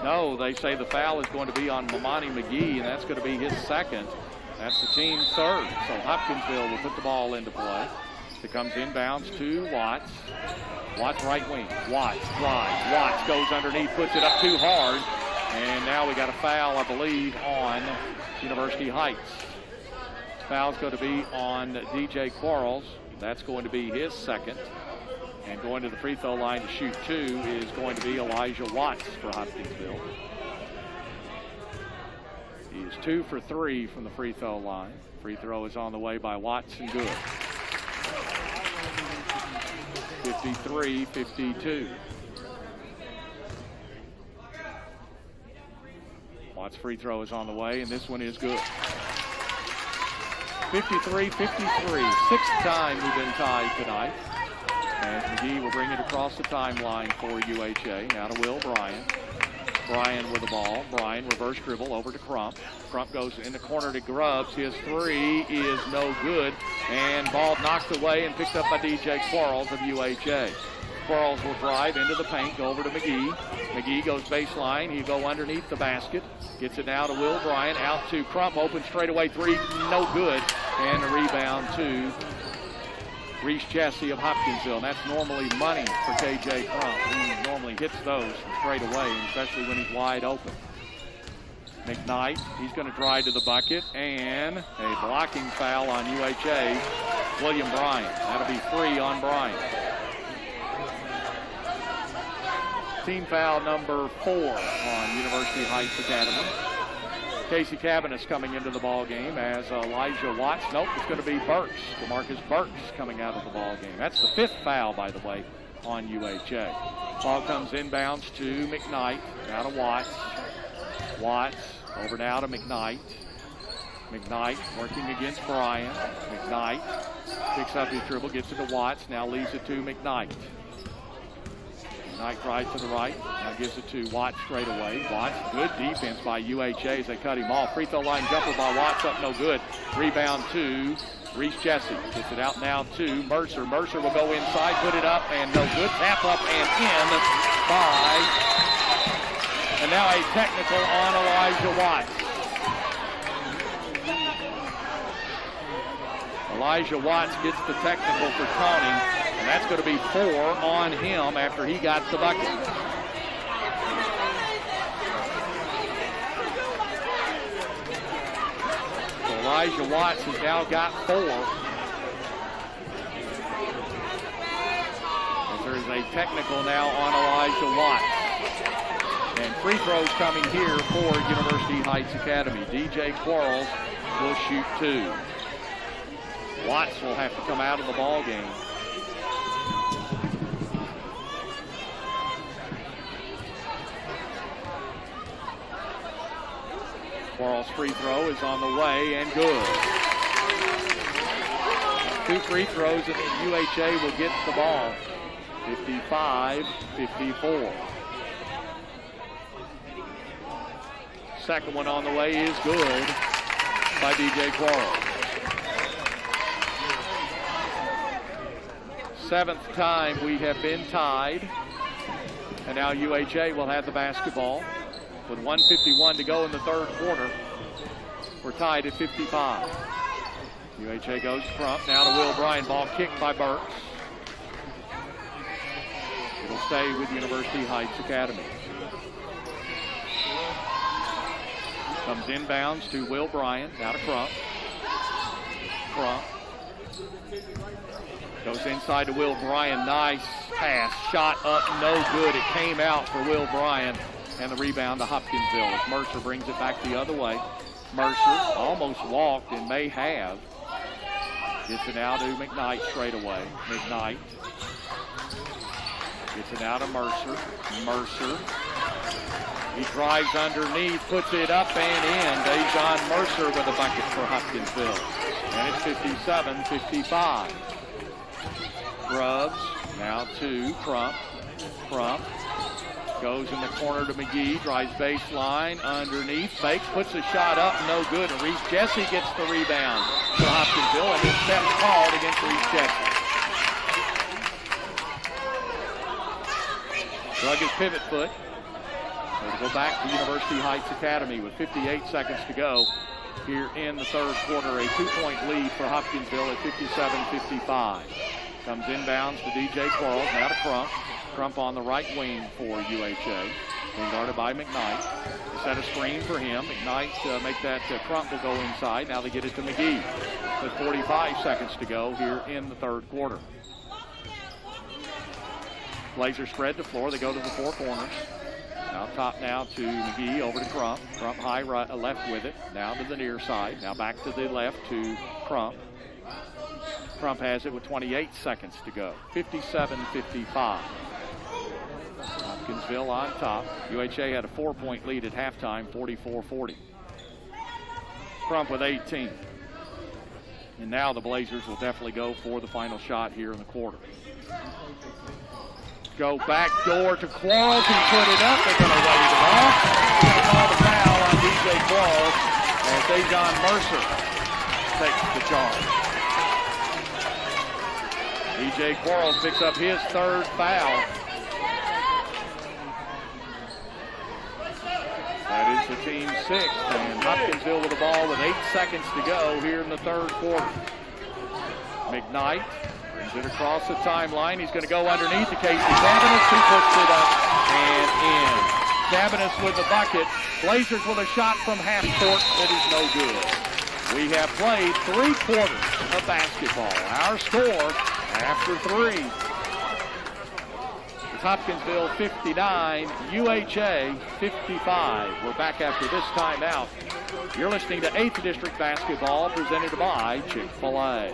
No, they say the foul is going to be on Mamani McGee, and that's going to be his second. That's the team's third. So Hopkinsville will put the ball into play. It comes inbounds to Watts. Watts right wing. Watts drives. Watts goes underneath, puts it up too hard. And now we got a foul, I believe, on University Heights. Foul's going to be on DJ Quarles. That's going to be his second. And going to the free throw line to shoot two is going to be Elijah Watts for Hopkinsville. He is 2 for 3 from the free throw line. Free throw is on the way by Watts and good. 53-52. Watts' free throw is on the way, and this one is good. 53-53. Sixth time we've been tied tonight. As McGee will bring it across the timeline for UHA. Now to Will Bryant. Bryant with the ball. Bryant reverse dribble over to Crump. Crump goes in the corner to Grubbs. His three is no good. And ball knocked away and picked up by DJ Quarles of UHA. Quarles will drive into the paint, go over to McGee. McGee goes baseline. He'll go underneath the basket. Gets it now to Will Bryant. Out to Crump. Open straightaway three. No good. And a rebound to Reese Jesse of Hopkinsville. And that's normally money for KJ Crump. He normally hits those from straight away, especially when he's wide open. McKnight, he's going to drive to the bucket, and a blocking foul on UHA, William Bryant. That'll be 3 on Bryant. Team foul number 4 on University Heights Academy. Casey Cabinet's coming into the ball game as Elijah Watts. Nope, it's going to be Burks. DeMarcus Burks coming out of the ball game. That's the 5th foul, by the way, on UHA. Ball comes inbounds to McKnight. Now to Watts. Watts over now to McKnight. McKnight working against Bryant. McKnight picks up his dribble, gets it to Watts. Now leaves it to McKnight. McKnight drives to the right. Now gives it to Watts straight away. Watts, good defense by UHA as they cut him off. Free throw line jumper by Watts, up no good. Rebound to Reese Jesse. Gets it out now to Mercer. Mercer will go inside, put it up, and no good. Tap up and in by, and now a technical on Elijah Watts. Elijah Watts gets the technical for taunting, and that's going to be 4 on him after he got the bucket. So Elijah Watts has now got 4. And there's a technical now on Elijah Watts. And free throws coming here for University Heights Academy. DJ Quarles will shoot 2. Watts will have to come out of the ball game. Quarles' free throw is on the way and good. 2 free throws and UHA will get the ball. 55-54. Second one on the way is good by DJ Quarles. 7th time we have been tied. And now UHA will have the basketball with 1:51 to go in the third quarter. We're tied at 55. UHA goes front. Now to Will Bryan. Ball kicked by Burks. It'll stay with University Heights Academy. Comes inbounds to Will Bryan. Now to Crump. Crump. Goes inside to Will Bryan. Nice pass. Shot up, no good. It came out for Will Bryan. And the rebound to Hopkinsville as Mercer brings it back the other way. Mercer almost walked and may have. Gets it now to McKnight straight away. McKnight. Gets it now to Mercer. Mercer. He drives underneath, puts it up and in. Dejon Mercer with a bucket for Hopkinsville. And it's 57-55. Grubbs now to Crump. Crump goes in the corner to McGee, drives baseline, underneath, fakes, puts a shot up, no good. And Reese Jesse gets the rebound for Hopkinsville, and his step's called against Reese Jesse. Drug his pivot foot. We'll go back to University Heights Academy with 58 seconds to go here in the third quarter. A 2-point lead for Hopkinsville at 57-55. Comes inbounds to DJ Quarles, now to Crump. Crump on the right wing for UHA. Being guarded by McKnight. They set a screen for him. McKnight make that Crump will go inside. Now they get it to McGee with 45 seconds to go here in the third quarter. Blazers spread the floor. They go to the 4 corners. Now top now to McGee, over to Crump. Crump high right, left with it. Now to the near side. Now back to the left to Crump. Crump has it with 28 seconds to go. 57-55. Hopkinsville on top. UHA had a 4-point lead at halftime, 44-40. Crump with 18. And now the Blazers will definitely go for the final shot here in the quarter. Go back door to Quarles. He put it up. They're going to wave it off. They're going to call the foul on DJ Quarles. And Dejon Mercer takes the charge. DJ Quarles picks up his 3rd foul. That is the team's 6th. And Hopkinsville with the ball with 8 seconds to go here in the third quarter. McKnight brings it across the timeline. He's going to go underneath to Casey Cabanis, who puts it up and in. Cabanis with the bucket. Blazers with a shot from half court that is no good. We have played 3 quarters of basketball. Our score after 3. It's Hopkinsville 59, UHA 55. We're back after this timeout. You're listening to 8th District Basketball presented by Chick-fil-A.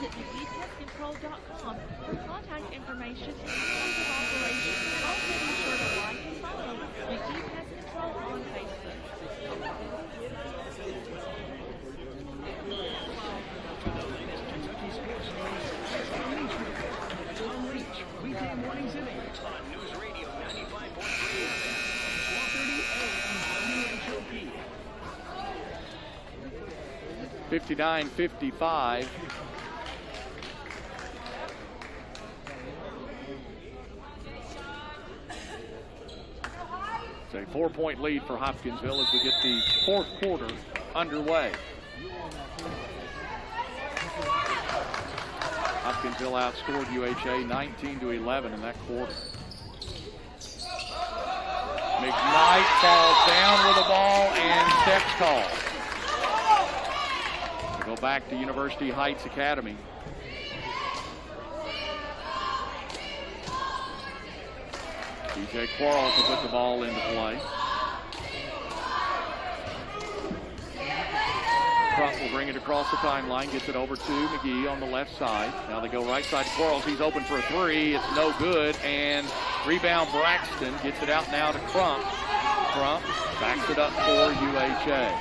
McGeePestControl.com for contact information and hours of operation. Also be sure to like and follow McGee Pest Control on Facebook. Weekday mornings at 8 on News Radio 95.3 FM, 1230 AM, WHOP. 59-55. It's a 4-point lead for Hopkinsville as we get the 4th quarter underway. Hopkinsville outscored UHA 19-11 in that quarter. McKnight falls down with the ball and steps called. We'll go back to University Heights Academy. DJ Quarles will put the ball into play. Crump will bring it across the timeline, gets it over to McGee on the left side. Now they go right side to Quarles. He's open for a three. It's no good. And rebound Braxton gets it out now to Crump. Crump backs it up for UHA.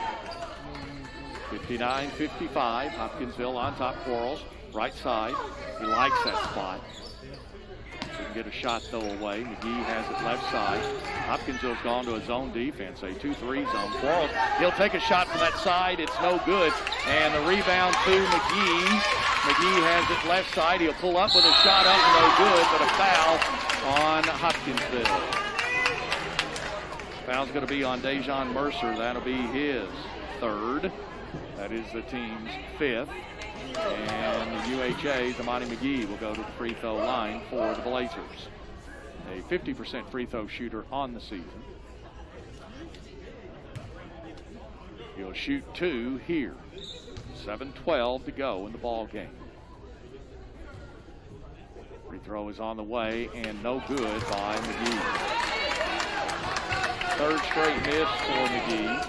59-55. Hopkinsville on top. Quarles, right side. He likes that spot. Didn't get a shot though away. McGee has it left side. Hopkinsville's gone to a zone defense, a 2-3 zone. Quarles, he'll take a shot from that side. It's no good. And the rebound to McGee. McGee has it left side. He'll pull up with a shot up, no good, but a foul on Hopkinsville. Foul's going to be on Dejon Mercer. That'll be his third. That is the team's fifth. And UHA's Amani McGee will go to the free throw line for the Blazers. A 50% free throw shooter on the season. He'll shoot two here. 7:12 to go in the ball game. Free throw is on the way and no good by McGee. Third straight miss for McGee.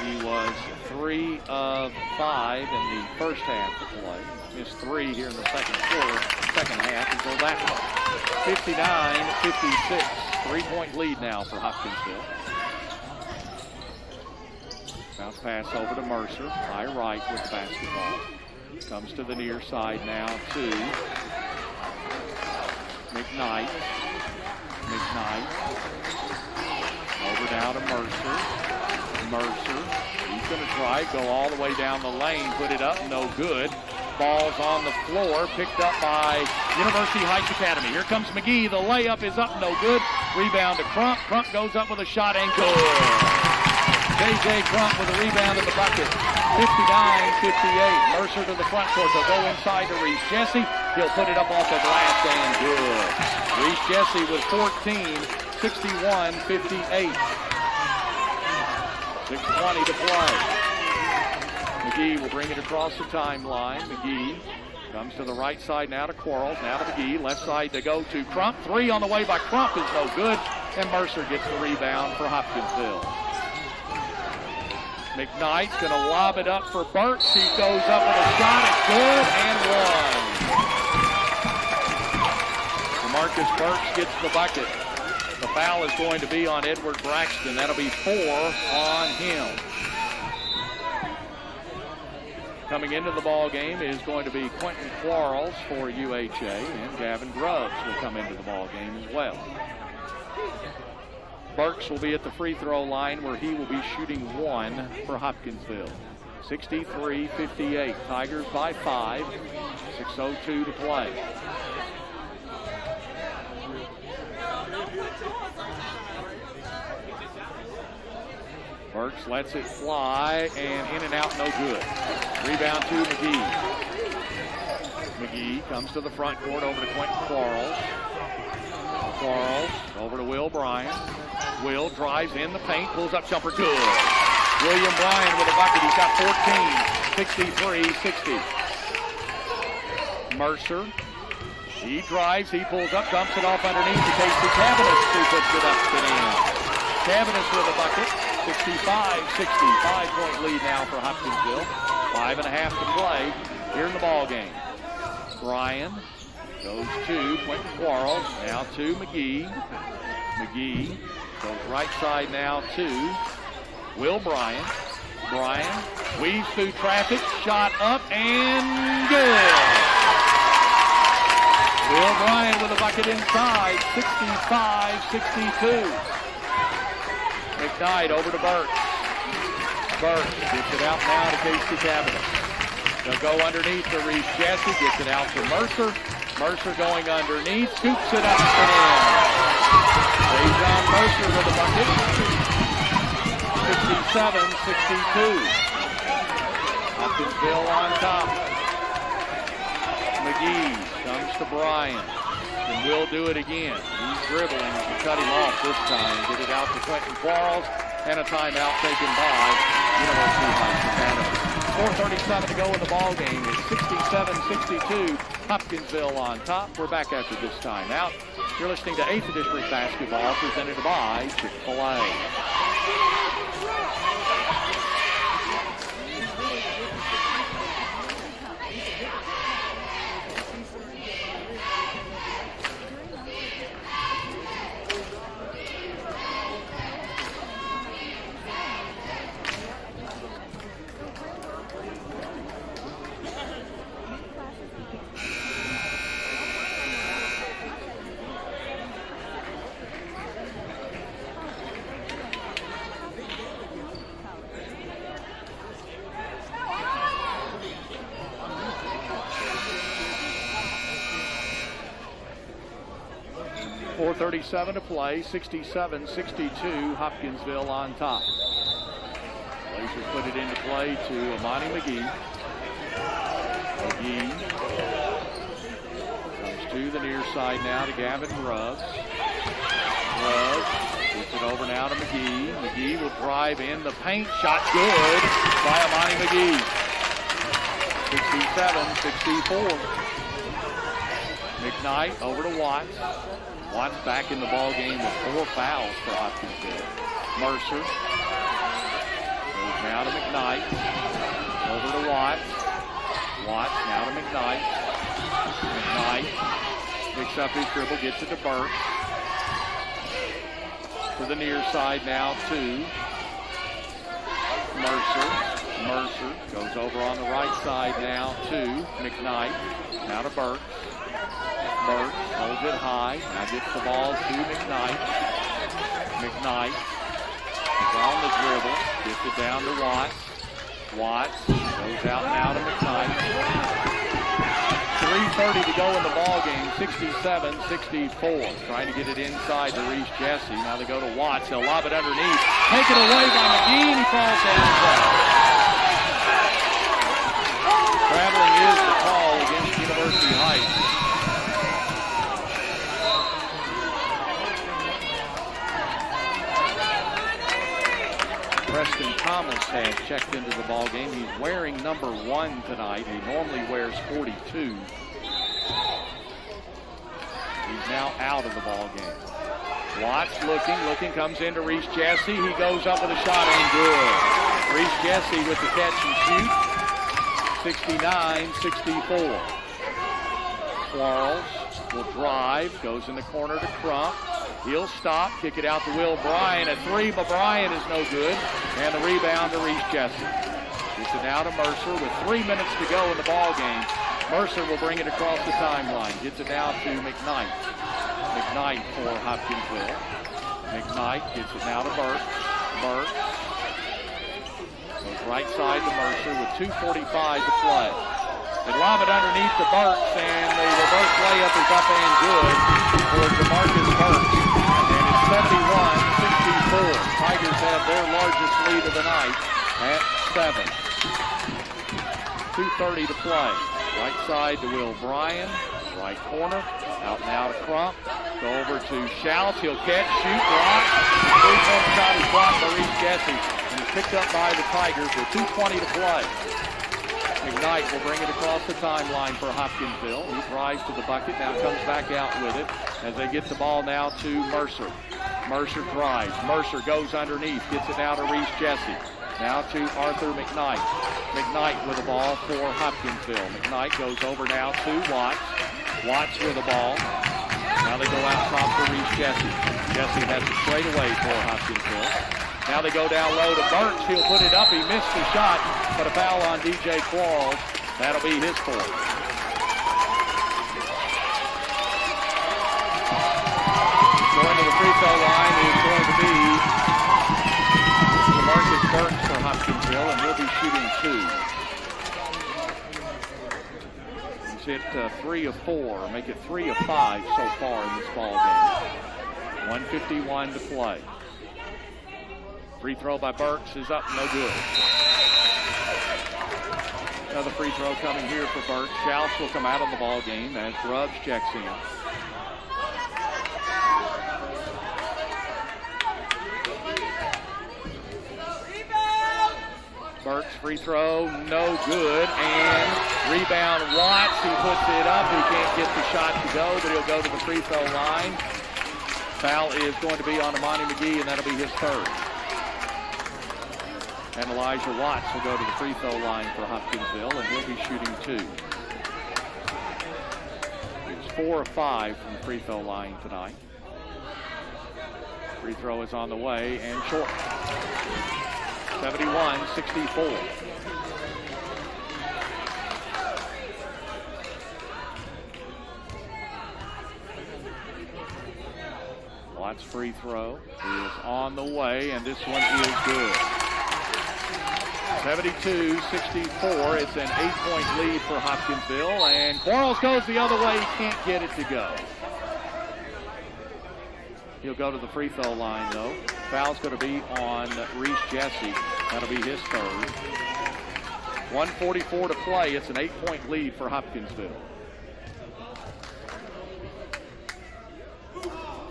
He was 3 of 5 in the first half of play. Missed 3 here in the second half until that one. 59-56. 3-point lead now for Hopkinsville. Bounce pass over to Mercer. High right with the basketball. Comes to the near side now to McKnight. Over now to Mercer. He's going to try, go all the way down the lane, put it up, no good. Ball's on the floor, picked up by University Heights Academy. Here comes McGee, the layup is up, no good. Rebound to Crump. Crump goes up with a shot and good. J.J. Crump with a rebound in the bucket. 59-58. Mercer to the front court. They'll go inside to Reese Jesse. He'll put it up off the glass and good. Reese Jesse with 14, 61-58. 6:20 to play. McGee will bring it across the timeline. McGee comes to the right side now to Quarles. Now to McGee. Left side to go to Crump. 3 on the way by Crump is no good. And Mercer gets the rebound for Hopkinsville. McKnight's going to lob it up for Burks. He goes up with a shot. It's good and one. DeMarcus Burks gets the bucket. The foul is going to be on Edward Braxton. That'll be 4 on him. Coming into the ball game is going to be Quentin Quarles for UHA, and Gavin Grubbs will come into the ball game as well. Burks will be at the free throw line where he will be shooting 1 for Hopkinsville. 63-58. Tigers by 5. 6:02 to play. Burks lets it fly, and in and out, no good. Rebound to McGee. McGee comes to the front court over to Quentin Quarles. Quarles over to Will Bryan. Will drives in the paint, pulls up jumper, good. William Bryan with a bucket, he's got 14, 63-60. Mercer, he drives, he pulls up, dumps it off underneath to Casey Cavanis, who puts it up and in. Cavanis with a bucket, 65-60, 5-point lead now for Hopkinsville. 5.5 to play here in the ball game. Bryan goes to Quentin Quarles, now to McGee. McGee goes right side now to Will Bryan. Bryan weaves through traffic, shot up and good. Will Bryan with a bucket inside, 65-62. McKnight over to Burks. Burks gets it out now to Casey Cavanis. They'll go underneath to Reese Jesse, gets it out to Mercer. Mercer going underneath, scoops it up and in. Dejon Mercer with a bucket. 67-62. Hopkinsville on top. McGee comes to Bryant. And will do it again. He's dribbling to cut him off this time. Get it out to Quentin Quarles. And a timeout taken by University Heights Academy. 4:37 to go in the ball game. It's 67-62. Hopkinsville on top. We're back after this timeout. You're listening to 8th District Basketball presented by Chick-fil-A. .37 to play, 67-62, Hopkinsville on top. Blazers put it into play to Amani McGee. McGee comes to the near side now to Gavin Grubbs. Grubbs gets it over now to McGee. McGee will drive in the paint. Shot good by Amani McGee. 67-64. McKnight over to Watts. Watts back in the ball game with 4 fouls for Hopkinsville. Mercer goes now to McKnight. Over to Watts. Watts now to McKnight. McKnight picks up his dribble, gets it to Burke. To the near side now to Mercer. Mercer goes over on the right side now to McKnight. Now to Burke. Burke holds it high. Now gets the ball to McKnight. McKnight is on the dribble. Gets it down to Watts. Watts goes out now to McKnight. 3:30 to go in the ball game. 67-64. Trying to get it inside to Reese Jesse. Now they go to Watts. He'll lob it underneath. Taken away by McGee, and he falls down. Traveling is the call against University Heights. Preston Thomas has checked into the ball game. He's wearing number 1 tonight. He normally wears 42. He's now out of the ball game. Watts looking, comes into Reese Jesse. He goes up with a shot and good. Reese Jesse with the catch and shoot. 69-64. Quarles will drive, goes in the corner to Crump. He'll stop, kick it out to Will Bryan. A 3, but Bryan is no good. And the rebound to Reese Jesse. Gets it now to Mercer with 3 minutes to go in the ball game. Mercer will bring it across the timeline. Gets it now to McKnight. McKnight for Hopkinsville. McKnight gets it now to Burke. Burke goes right side to Mercer with 2:45 to play. They lob it underneath the Burks, and the reverse layup is up and good for DeMarcus Burks. And it's 71-64. Tigers have their largest lead of the night at 7. 2:30 to play. Right side to Will Bryan. Right corner. Out now to Crump. Go over to Schaus. He'll catch, shoot, block. The three-point shot is blocked by Reese Jesse. And it's picked up by the Tigers with 2:20 to play. McKnight will bring it across the timeline for Hopkinsville. He drives to the bucket, now comes back out with it as they get the ball now to Mercer. Mercer drives. Mercer goes underneath, gets it now to Reese Jesse. Now to Arthur McKnight. McKnight with the ball for Hopkinsville. McKnight goes over now to Watts. Watts with the ball. Now they go out top to Reese Jesse. Jesse has it straight away for Hopkinsville. Now they go down low to Burks. He'll put it up. He missed the shot, but a foul on DJ Quarles. That'll be his fourth. Going to the free throw line is going to be DeMarcus Burks for Hopkinsville, and he'll be shooting 2. He's hit 3 of 4, make it 3 of 5 so far in this ball game. 1:51 to play. Free throw by Burks is up, no good. Another free throw coming here for Burt. Schaus will come out of the ball game as Grubbs checks in. Burt's free throw, no good, and rebound Watts. He puts it up. He can't get the shot to go, but he'll go to the free throw line. Foul is going to be on Amani McGee, and that'll be his third. And Elijah Watts will go to the free throw line for Hopkinsville, and he'll be shooting 2. He's 4 of 5 from the free throw line tonight. Free throw is on the way and short. 71-64. Watts' free throw is on the way, and this one is good. 72-64. It's an 8-point lead for Hopkinsville, and Quarles goes the other way. He can't get it to go. He'll go to the free throw line, though. Foul's going to be on Reese Jesse. That'll be his third. 1:44 to play. It's an 8-point lead for Hopkinsville.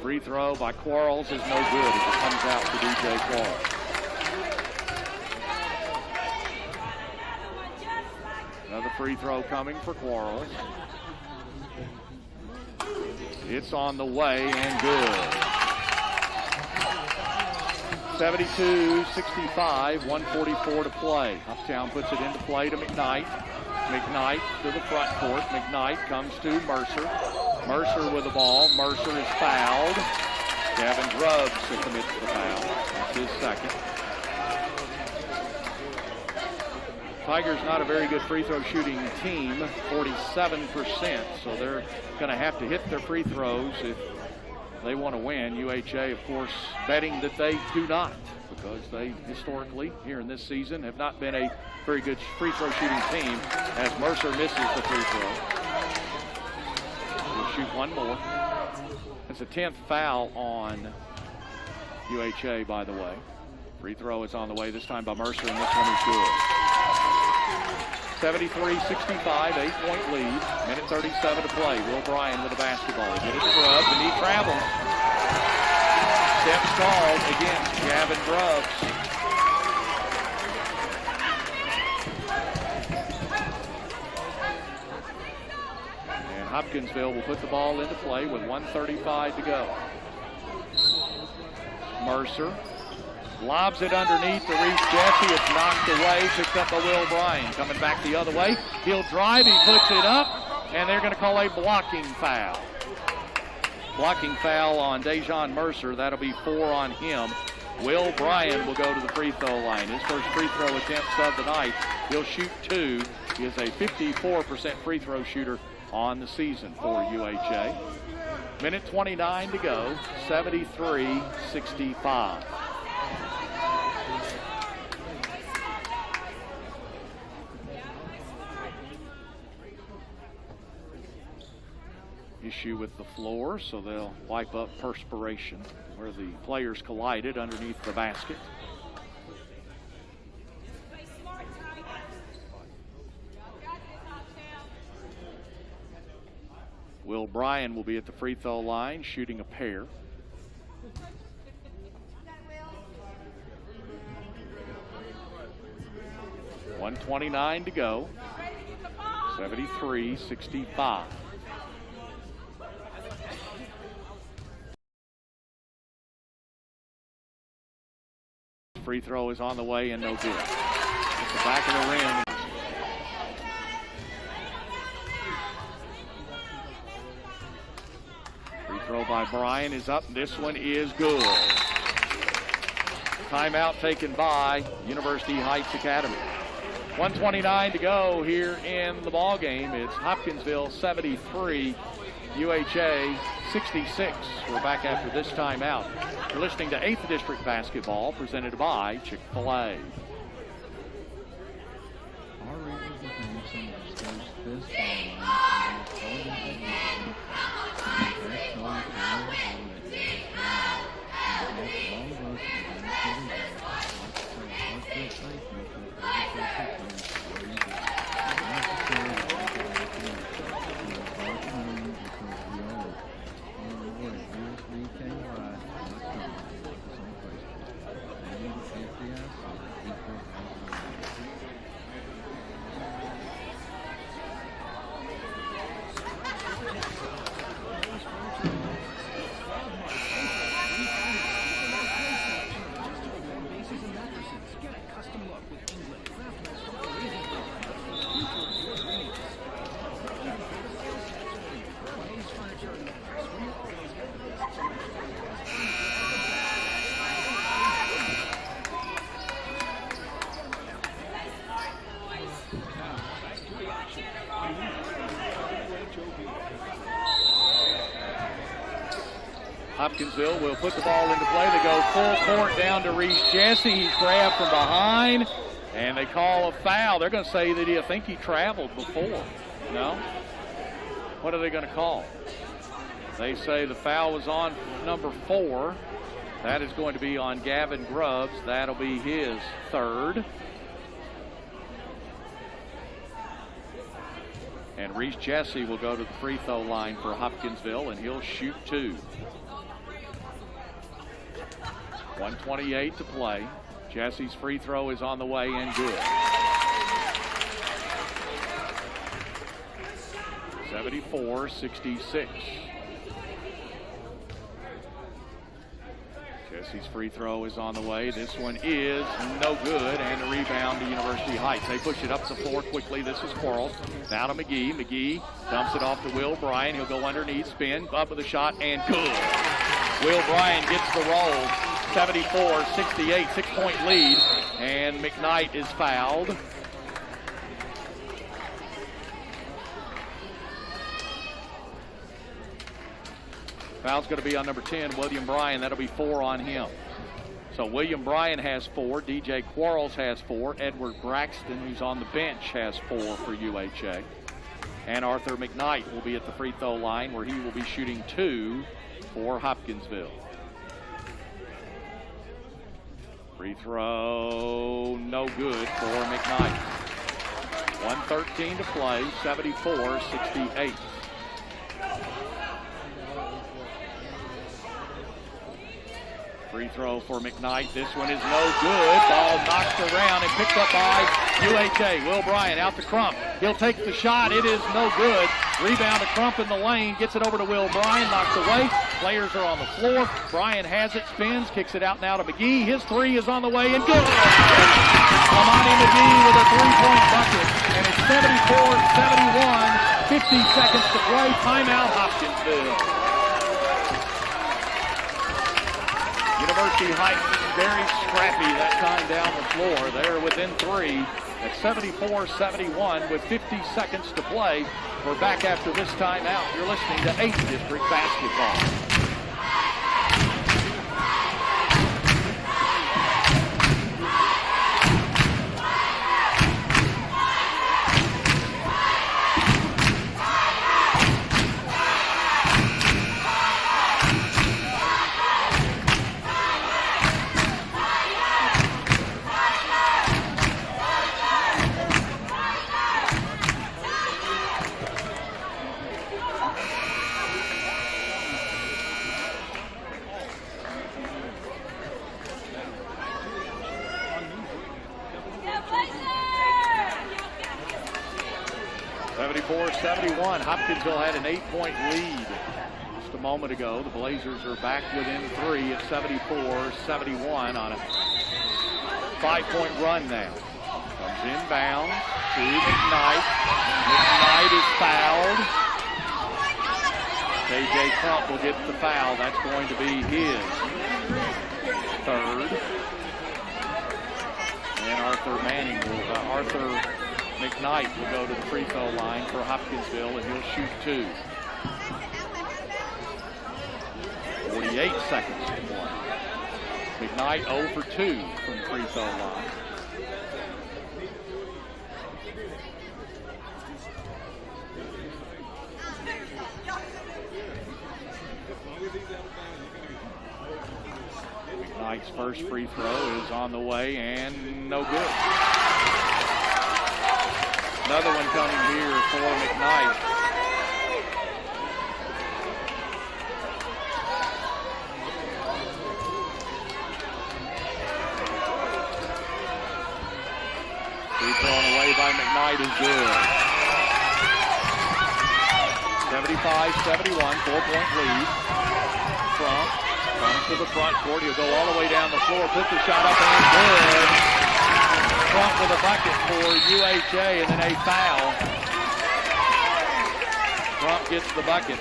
Free throw by Quarles is no good as it comes out to DJ Quarles. Another free throw coming for Quarles. It's on the way and good. 72-65, 1:44 to play. Uptown puts it into play to McKnight. McKnight to the front court. McKnight comes to Mercer. Mercer with the ball. Mercer is fouled. Gavin Grubbs commits the foul. That's his second. Tigers not a very good free throw shooting team, 47%, so they're going to have to hit their free throws if they want to win. UHA, of course, betting that they do not, because they historically, here in this season, have not been a very good free throw shooting team as Mercer misses the free throw. We'll shoot one more. It's a 10th foul on UHA, by the way. Free throw is on the way this time by Mercer, and this one is good. 73-65, 8-point lead. Minute 37 to play. Will Bryan with the basketball. Get it to Grubbs, and he travels. Steps called against Gavin Grubbs. And Hopkinsville will put the ball into play with 1:35 to go. Mercer lobs it underneath to Reese Jesse. It's knocked away, picked up by Will Bryan. Coming back the other way. He'll drive, he puts it up, and they're going to call a blocking foul. Blocking foul on Dejon Mercer. That'll be 4 on him. Will Bryan will go to the free throw line. His first free throw attempts of the night. He'll shoot 2. He is a 54% free throw shooter on the season for UHA. Minute 29 to go, 73-65. Issue with the floor, so they'll wipe up perspiration where the players collided underneath the basket. Will Bryan will be at the free throw line shooting a pair. .129 to go. 73-65. Free throw is on the way and no good. At the back of the rim. Free throw by Bryan is up. This one is good. Timeout taken by University Heights Academy. 1:29 to go here in the ball game. It's Hopkinsville 73, UHA 66. We're back after this timeout. You're listening to 8th District Basketball, presented by Chick-fil-A. Our Rangers defense discussed this following Hopkinsville will put the ball into play. They go full court down to Reese Jesse. He's grabbed from behind, and they call a foul. They're going to say that I think he traveled before. No? What are they going to call? They say the foul was on number 4. That is going to be on Gavin Grubbs. That'll be his third. And Reese Jesse will go to the free throw line for Hopkinsville, and he'll shoot 2. 1:28 to play. Jesse's free throw is on the way and good. 74-66. Jesse's free throw is on the way. This one is no good, and the rebound to University Heights. They push it up the floor quickly. This is Quarles. Now to McGee. McGee dumps it off to Will Bryan. He'll go underneath, spin, up with a shot, and good. Will Bryan gets the roll. 74-68, 6-point lead, and McKnight is fouled. Foul's going to be on number 10, William Bryan. That'll be 4 on him. So William Bryan has 4. DJ Quarles has 4. Edward Braxton, who's on the bench, has 4 for UHA. And Arthur McKnight will be at the free throw line, where he will be shooting 2 for Hopkinsville. Free throw, no good for McKnight. 1:13 to play, 74-68. Free throw for McKnight. This one is no good. Ball knocked around and picked up by UHA. Will Bryan out to Crump. He'll take the shot. It is no good. Rebound to Crump in the lane. Gets it over to Will Bryan. Knocked away. Players are on the floor. Bryan has it. Spins. Kicks it out now to McGee. His 3 is on the way and good. Lamani McGee with a 3-point bucket. And it's 74-71. 50 seconds to play. Timeout Hopkinsville. University Heights very scrappy that time down the floor. They're within 3 at 74-71 with 50 seconds to play. We're back after this timeout. You're listening to 8th District Basketball. Hopkinsville had an 8-point lead just a moment ago. The Blazers are back within 3 at 74-71 on a 5-point run now. Comes inbound to McKnight. McKnight is fouled. KJ Crump will get the foul. That's going to be his third. And Arthur McKnight will go to the free throw line for Hopkinsville, and he'll shoot 2. 48 seconds to play. McKnight 0 for 2 from the free throw line. McKnight's first free throw is on the way and no good. Another one coming here for McKnight. Free thrown away by McKnight is good. 75-71, 4-point lead. Crump comes to the front court. He'll go all the way down the floor, put the shot up and good. Crump with a bucket for UHA and then a foul. Crump gets the bucket.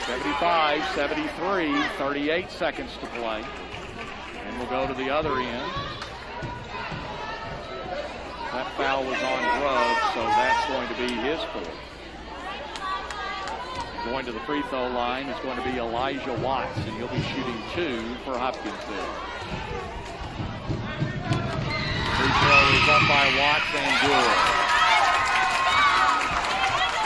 75-73, 38 seconds to play. And we'll go to the other end. That foul was on Grubbs, so that's going to be his fourth. Going to the free throw line is going to be Elijah Watts, and he'll be shooting 2 for Hopkinsville. Free throw is up by Watts and good.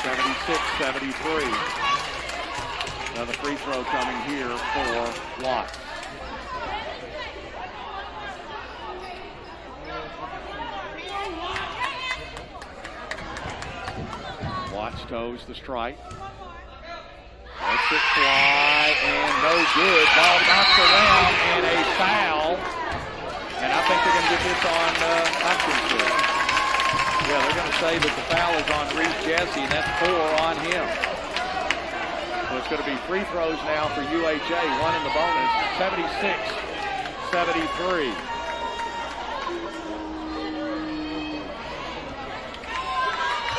76-73. Another free throw coming here for Watts. Watts toes the strike. Lets it fly and no good. Ball knocks around and a foul. And I think they're going to get this on Hopkinsville. Yeah, they're going to say that the foul is on Reese Jesse, and that's 4 on him. So it's going to be free throws now for UHA. 1 in the bonus. 76-73.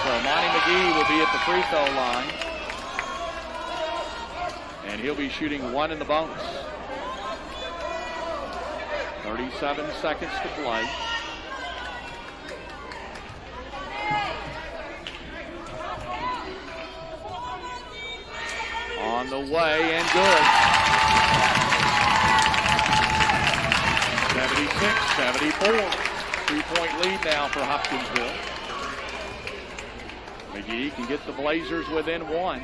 So Monty McGee will be at the free throw line. And he'll be shooting 1 in the bonus. 37 seconds to play. On the way and good. 76-74. 3-point lead now for Hopkinsville. McGee can get the Blazers within 1.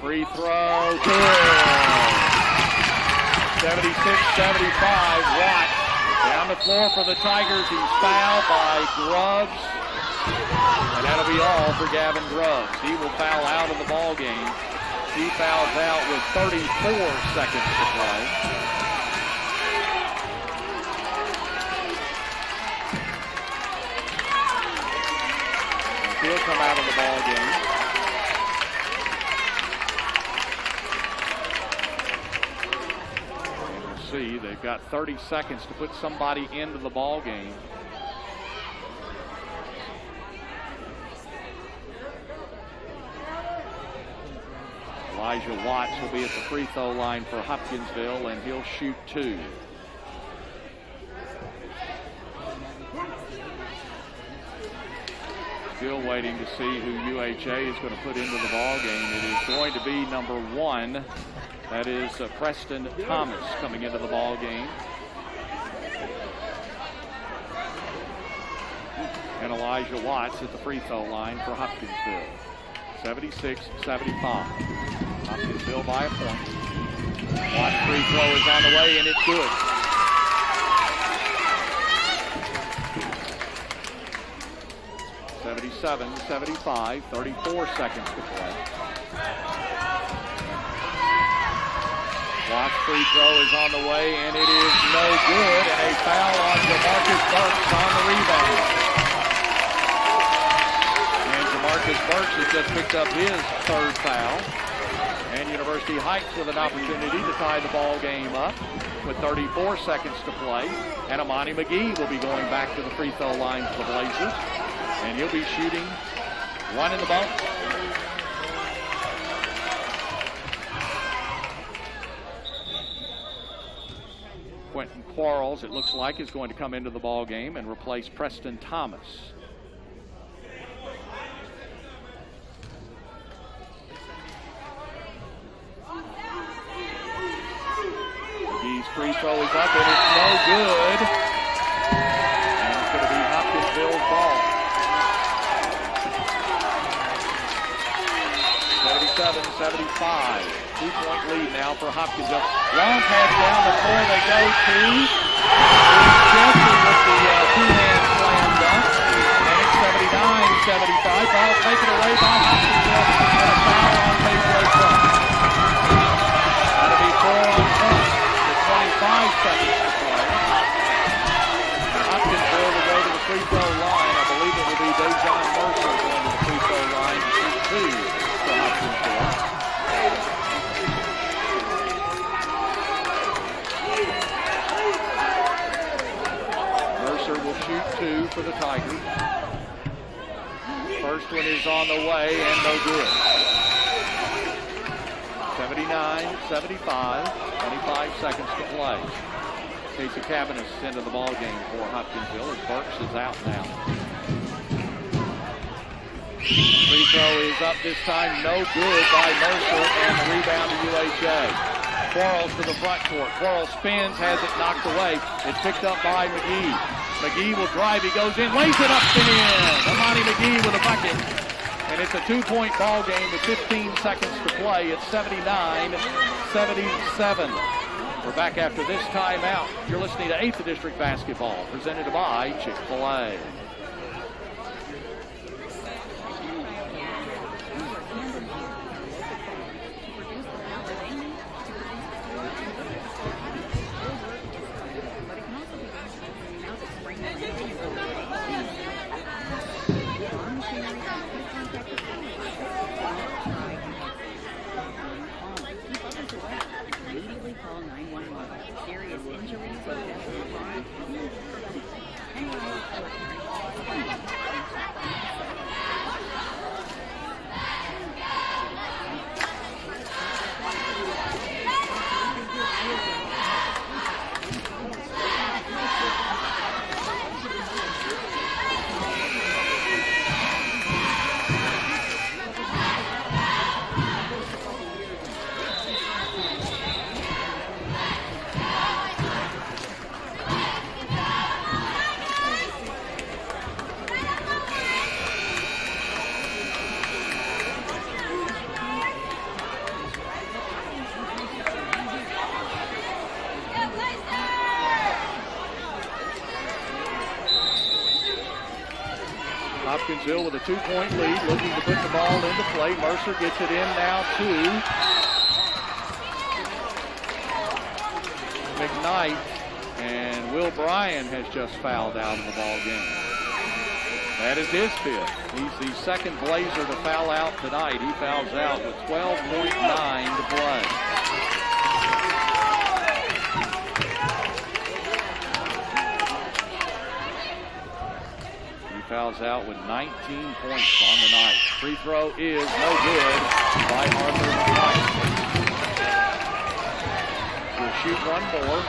Free throw, good. 76-75, Watt down the floor for the Tigers. He's fouled by Grubbs. And that'll be all for Gavin Grubbs. He will foul out of the ball game. He fouls out with 34 seconds to play. He'll come out of the ball game. And we'll see, they've got 30 seconds to put somebody into the ball game. Elijah Watts will be at the free throw line for Hopkinsville, and he'll shoot 2. Still waiting to see who UHA is going to put into the ball game. It is going to be number 1. That is Preston Thomas coming into the ball game. And Elijah Watts at the free throw line for Hopkinsville. 76-75. Hopkinsville by a point. Watts' free throw is on the way, and it's good. 77-75, 34 seconds to play. Watts' free throw is on the way, and it is no good, and a foul on Jamarcus Burks on the rebound. And Jamarcus Burks has just picked up his 3rd foul. And University Heights with an opportunity to tie the ball game up with 34 seconds to play. And Amani McGee will be going back to the free throw line for the Blazers. And he'll be shooting 1 in the bonus. Quentin Quarles, it looks like, is going to come into the ball game and replace Preston Thomas. McGee's free throw is up, and it's no good. And it's going to be Hopkinsville's ball. 77-75. 2-point lead now for Hopkinsville. Long pass down the floor they go to. Jesse with the two-hand slam dunk. And it's 79-75. Ball taken away by Hopkinsville. And a foul on Pedro Crump. That'll be 4 on Crump with 25 seconds to play. Hopkinsville will go to the free throw line. I believe it will be Dejon Mercer going to the free throw line to shoot 2 for Hopkinsville. Will shoot 2 for the Tigers. First one is on the way and no good. 79-75, 25 seconds to play. Casey Cavanis into the ball game for Hopkinsville as Burks is out now. Free throw is up this time, no good by Mercer, and the rebound to UHA. Quarles to the front court. Quarles spins, has it knocked away. It's picked up by McGee. McGee will drive, he goes in, lays it up and in. Amani McGee with a bucket. And it's a 2-point ball game with 15 seconds to play. It's 79-77. We're back after this timeout. You're listening to 8th District Basketball, presented by Chick-fil-A. Call 911. Serious injuries or death from harm. Hopkinsville with a 2-point lead, looking to put the ball into play. Mercer gets it in now to McKnight, and Will Bryan has just fouled out of the ball game. That is his fifth. He's the second Blazer to foul out tonight. He fouls out with 12.9 to play. Fouls out with 19 points on the night. Free throw is no good by Arthur McKnight. He'll shoot one more,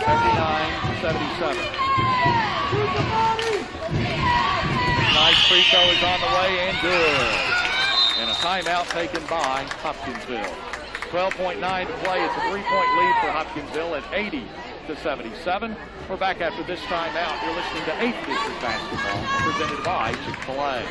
79-77. McKnight's free throw is on the way and good. And a timeout taken by Hopkinsville. 12.9 to play. It's a 3-point lead for Hopkinsville at 80-77. We're back after this timeout. You're listening to 8th District Basketball, presented by Chick-fil-A.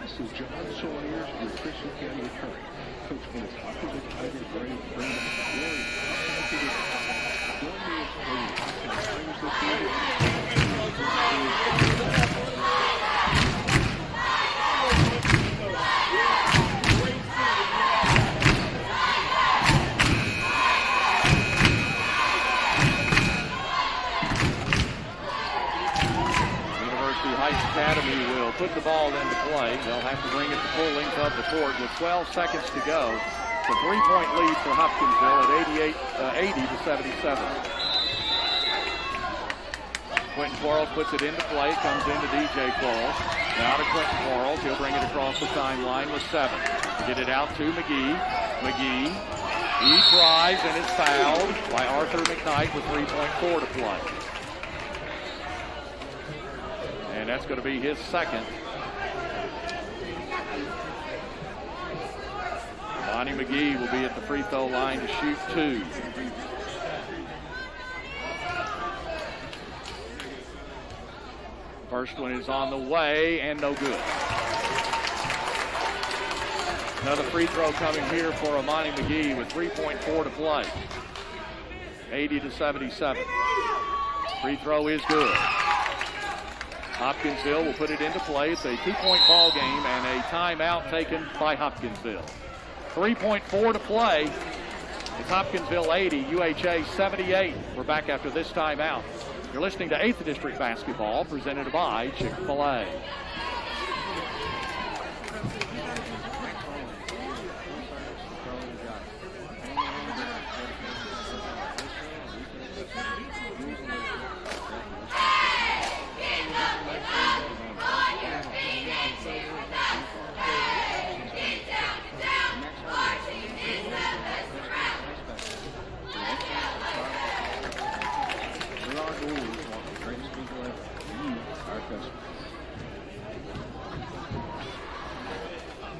This is John Sawyers, your Christian County attorney. Coach Ennis Hopkinsville Tigers ready to bring back the glory of Hopkinsville. Join me as playing Hopkinsville Tigers this year. Academy will put the ball into play. They'll have to bring it the full length of the court with 12 seconds to go. It's a 3-point lead for Hopkinsville at 80-77. Quentin Quarles puts it into play. Comes into DJ Quarles. Now to Quentin Quarles. He'll bring it across the timeline with 7. Get it out to McGee. McGee. He drives and is fouled by Arthur McKnight with 3.4 to play. And that's going to be his second. Bonnie McGee will be at the free throw line to shoot 2. First one is on the way and no good. Another free throw coming here for Amani McGee with 3.4 to play. 80-77. Free throw is good. Hopkinsville will put it into play. It's a 2-point ball game and a timeout taken by Hopkinsville. 3.4 to play. It's Hopkinsville 80, UHA 78. We're back after this timeout. You're listening to 8th District Basketball, presented by Chick-fil-A.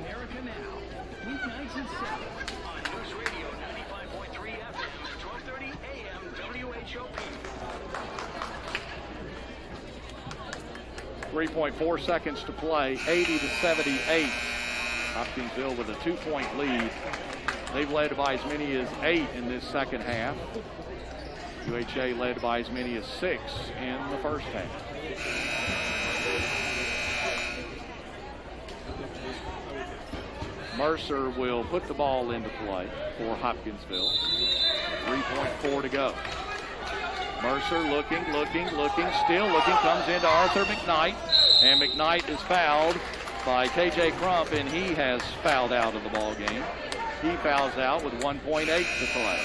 America Now, weeknights at 7 on News Radio 95.3 FM, 1230 AM, WHOP. 3.4 seconds to play, 80-78. Hopkinsville with a 2-point lead. They've led by as many as 8 in this second half. UHA led by as many as 6 in the first half. Mercer will put the ball into play for Hopkinsville. 3.4 to go. Mercer looking, still looking, comes into Arthur McKnight, and McKnight is fouled by KJ Crump, and he has fouled out of the ball game. He fouls out with 1.8 to play.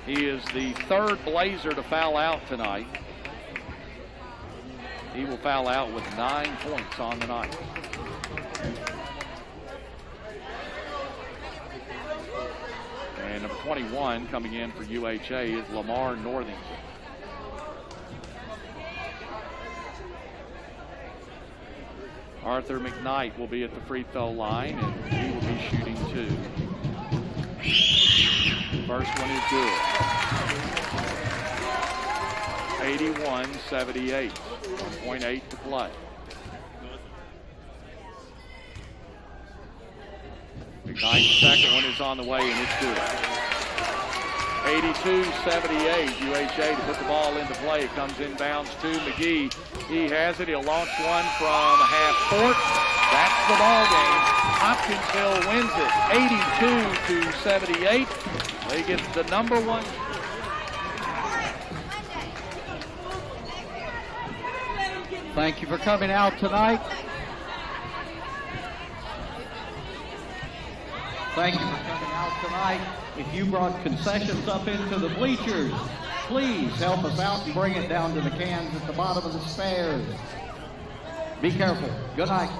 He is the third Blazer to foul out tonight. He will foul out with 9 points on the night. And number 21 coming in for UHA is Lamar Northington. Arthur McKnight will be at the free throw line, and he will be shooting 2. First one is good. 81-78. 1.8 to play. McKnight's second one is on the way, and it's good. 82-78. UHA to put the ball into play. It comes inbounds to McGee. He has it. He'll launch one from half court. That's the ball game. Hopkinsville wins it 82-78. They get the number 1. Thank you for coming out tonight. Thank you for coming out tonight. If you brought concessions up into the bleachers, please help us out and bring it down to the cans at the bottom of the stairs. Be careful. Good night.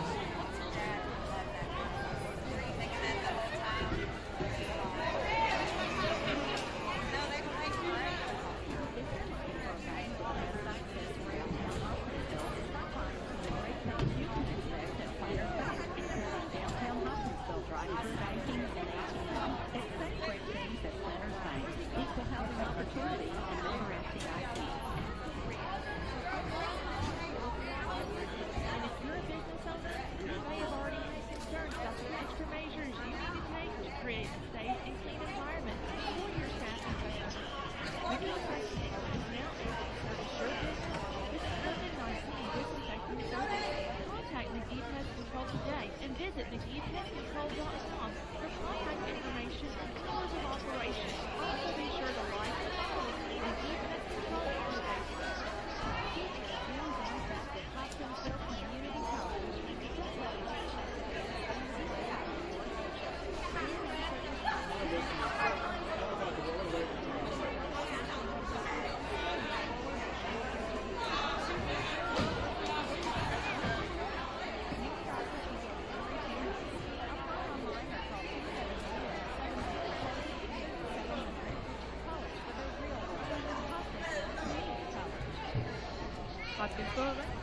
Hopkinsville